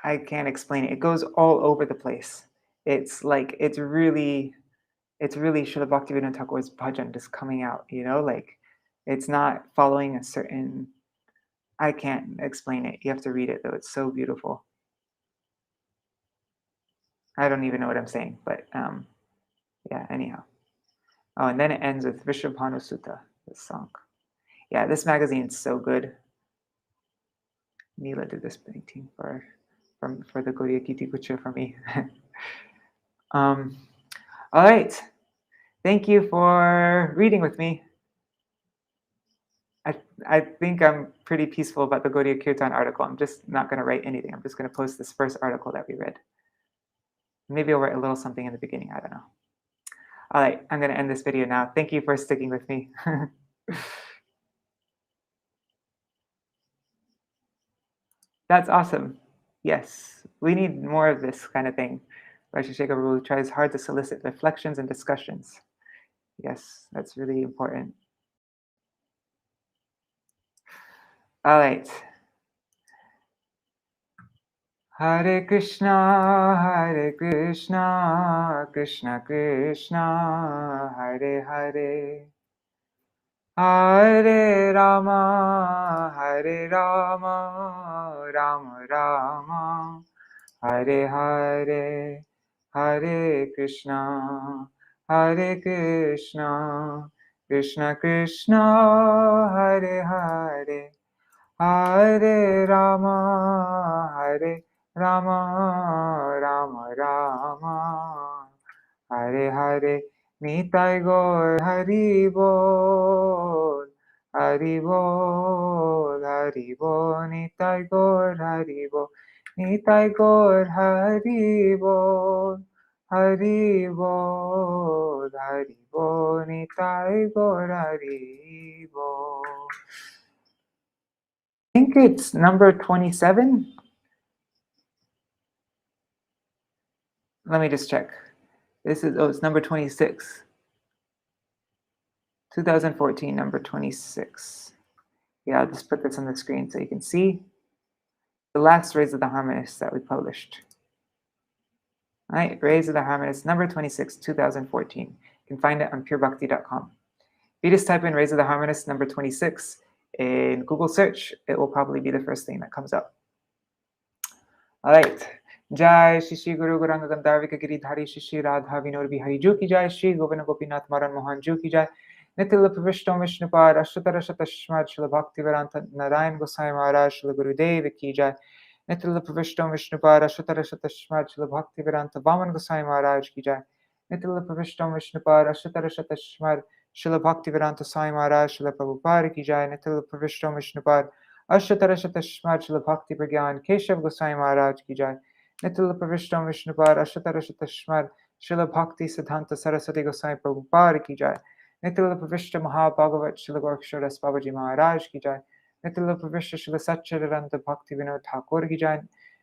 I can't explain it. It goes all over the place. It's really Srila Bhaktivinoda Thakur's bhajan just coming out, like it's not following a certain, I can't explain it. You have to read it though. It's so beautiful. I don't even know what I'm saying, but yeah, anyhow. Oh, and then it ends with Vishabhanu Sutta, this song. Yeah, this magazine's so good. Neela did this painting for the Gaudiya Kirtan for me. All right. Thank you for reading with me. I think I'm pretty peaceful about the Gaudiya Kirtan article. I'm just not going to write anything. I'm just going to post this first article that we read. Maybe I'll write a little something in the beginning. I don't know. All right, I'm going to end this video now. Thank you for sticking with me. That's awesome. Yes, we need more of this kind of thing. Raja Prabhu tries hard to solicit reflections and discussions. Yes, that's really important. All right. Hare Krishna, Krishna Krishna, Hare Hare. Hare Rama, Rama Rama, Hare Hare, Hare Krishna, Krishna Krishna, Hare Hare, Hare Rama, Rama Rama, Hare Hare. Nitai Gaur Haribol, Haribol, Haribol, Nitai Gaur Haribol, Nitai Gaur Haribol, Haribol, Haribol, Nitai Gaur Haribol. I think it's number 27. Let me just check. It's number 26. 2014, number 26. Yeah, I'll just put this on the screen so you can see the last Rays of the Harmonists that we published. All right, Rays of the Harmonists, number 26, 2014. You can find it on purebhakti.com. If you just type in Rays of the Harmonists, number 26 in Google search, it will probably be the first thing that comes up. All right. Jai Shri Guru Gauranga Gandharvika Giridhari Shri Radha Vinod Bihari Ju Ki Jai, Shri Govinda Gopinath Maran Mohan Ju Ki Jai, Nitila Pravishtam Vishnupad Ashtara Shatashmad Srila Bhaktivedanta Narayan Gosai Maharaj Srila Gurudev Ki Jai, Nitila Pravishtam Vishnupad Ashtara Shatashmad Srila Bhaktivedanta Vaman Gosai Maharaj Ki Jai, Nitila Pravishtam Vishnupad Ashtara Shatashmad Srila Bhaktivedanta Sai Maharaj Srila Prabhupada Ki Jai, Nitila Pravishtam Vishnupad Ashtara Shatashmad Srila Bhakti Pragyan Keshav Gosai Maharaj Ki Jai, Nitila Pravishtam Vishnupad Ashtara Shatashmad Srila Bhakti Siddhanta Saraswati Gosai Prabhupada Ki Jai, Nitilapavishta Mahabhagavat Śrīla Gaurkishora Babaji Maharaj ki jai. Nitilapavishta Śrīla Satchidananda Bhaktivinoda Ṭhākura ki jai.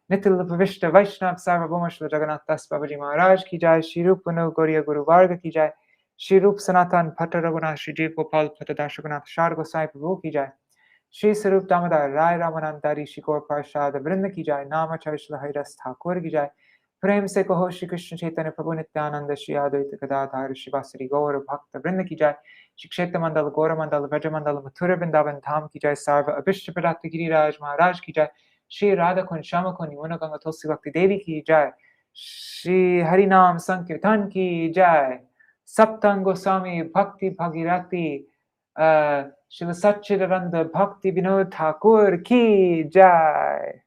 Nitilapavishta Vaishnav Sarvabhauma Śrīla Jagannath Das Babaji Maharaj ki jai. Shri Rupanu Gaudiya Guru Varga ki jai. Shri Rup Sanatan Bhatta Raghunath Shri Jiv Gopal Bhatta Das Raghunath Shar Gosai Prabhu ki jai. Shri Sarup Damodar Rai Ramanandari Shikor Parshad Vrinda ki jai. Namacharya Śrīla Haridas Ṭhākura ki jai. प्रेम से कहो श्री कृष्ण चैतन्य प्रभु नित्यानंद श्री अद्वैत गदाधर शिवासरी गौर भक्त वृंद की जय। श्री क्षेत्र मंडल गौर मंडल व्रज मंडल मथुरा वृंदावन धाम की जय। सर्व अभिष्ट प्रदात गिरिराज महाराज की जय। श्री राधा कुंज श्याम कुंज यमुना गंगा तुलसी भक्ति देवी की जय। श्री हरि नाम संकीर्तन की जय। सप्तंग गोस्वामी भक्ति भागीरथी श्री सच्चिदानंद भक्ति विनोद ठाकुर की जय।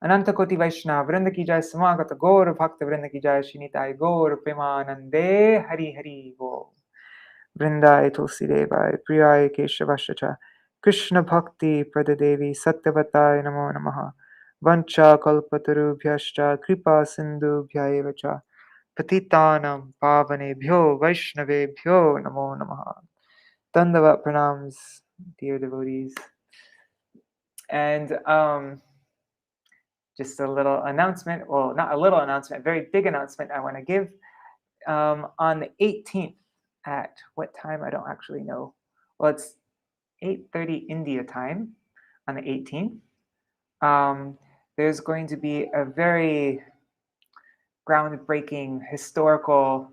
अनंत कोटि वैष्णव वृंद की जय। समागत गौर भक्त वृंद की जय। श्री निताय गौर प्रेमानंदे हरि हरि बोल। वृंदाय तुलसी देवाय प्रियाय केशवस्य च कृष्ण भक्ति प्रददेवी सत्यवताय नमो नमः। वंचा कल्पतरुभ्यश्च कृपा सिन्धुभ्यैव च पतितानां पावनेभ्यो वैष्णवेभ्यो नमो नमः। Dandavat pranams, dear devotees. And just a little announcement, well, not a little announcement, a very big announcement I want to give. On the 18th, at what time? I don't actually know. Well, it's 8:30 India time on the 18th. There's going to be a very groundbreaking historical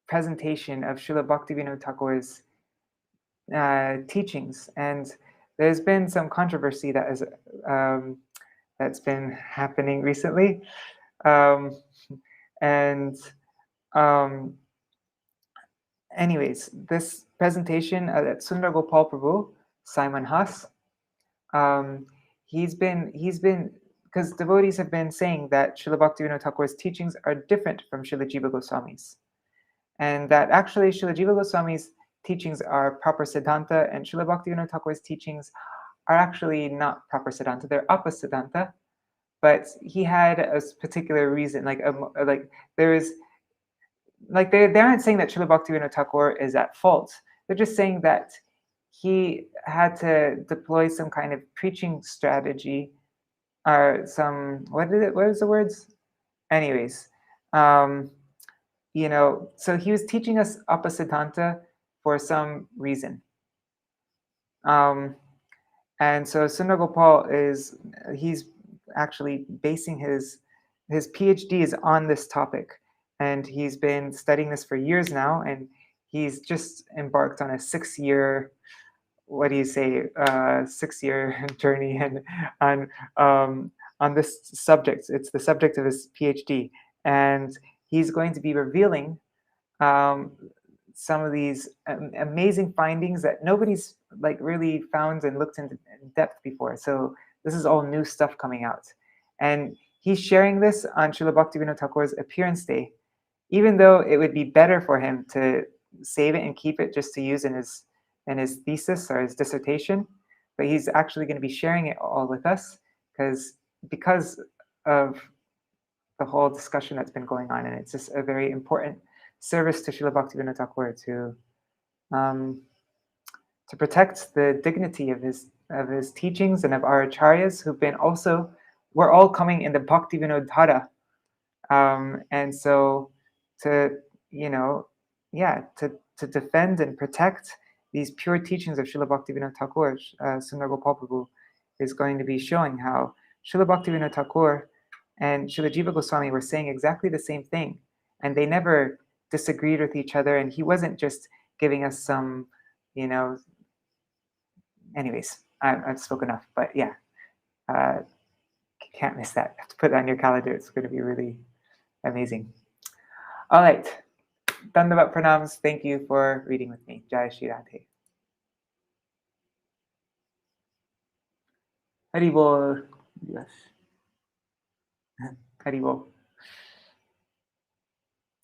presentation of Srila Bhaktivinoda Thakur's teachings. And there's been some controversy that is that's been happening recently. Anyways, this presentation at Sundar Gopal Prabhu, Simon Haas, he's been, because devotees have been saying that Srila Bhaktivinoda Thakur's teachings are different from Srila Jiva Goswami's. And that actually Srila Jiva Goswami's teachings are proper Siddhanta, and Srila Bhaktivinoda Thakur's teachings are actually not proper Siddhanta, they're Apasiddhanta. But he had a particular reason, they aren't saying that Srila Bhaktivinoda Thakur is at fault. They're just saying that he had to deploy some kind of preaching strategy, or some, what is the words? Anyways, so he was teaching us Apasiddhanta for some reason. And so Sundar Gopal he's actually basing his PhD is on this topic, and he's been studying this for years now, and he's just embarked on a 6-year, 6-year journey and on this subject. It's the subject of his PhD, and he's going to be revealing some of these amazing findings that nobody's really found and looked into in depth before. So this is all new stuff coming out. And he's sharing this on Srila Bhaktivinoda Thakur's appearance day, even though it would be better for him to save it and keep it just to use in his thesis or his dissertation. But he's actually going to be sharing it all with us because of the whole discussion that's been going on. And it's just a very important service to Srila Bhaktivinoda Thakur to protect the dignity of his teachings and of our acaryas who've been we're all coming in the Bhaktivinoda Dhara. And so to defend and protect these pure teachings of Srila Bhaktivinoda Thakur, Sundar Gopal Prabhu is going to be showing how Srila Bhaktivinoda Thakur and Srila Jiva Goswami were saying exactly the same thing, and they never disagreed with each other, and he wasn't just giving us some, anyways, I've spoken enough, but yeah, can't miss that. Have to put that on your calendar. It's going to be really amazing. All right. Dandavat pranams. Thank you for reading with me. Jai Shri Radhe. Haribol. Yes. Haribol.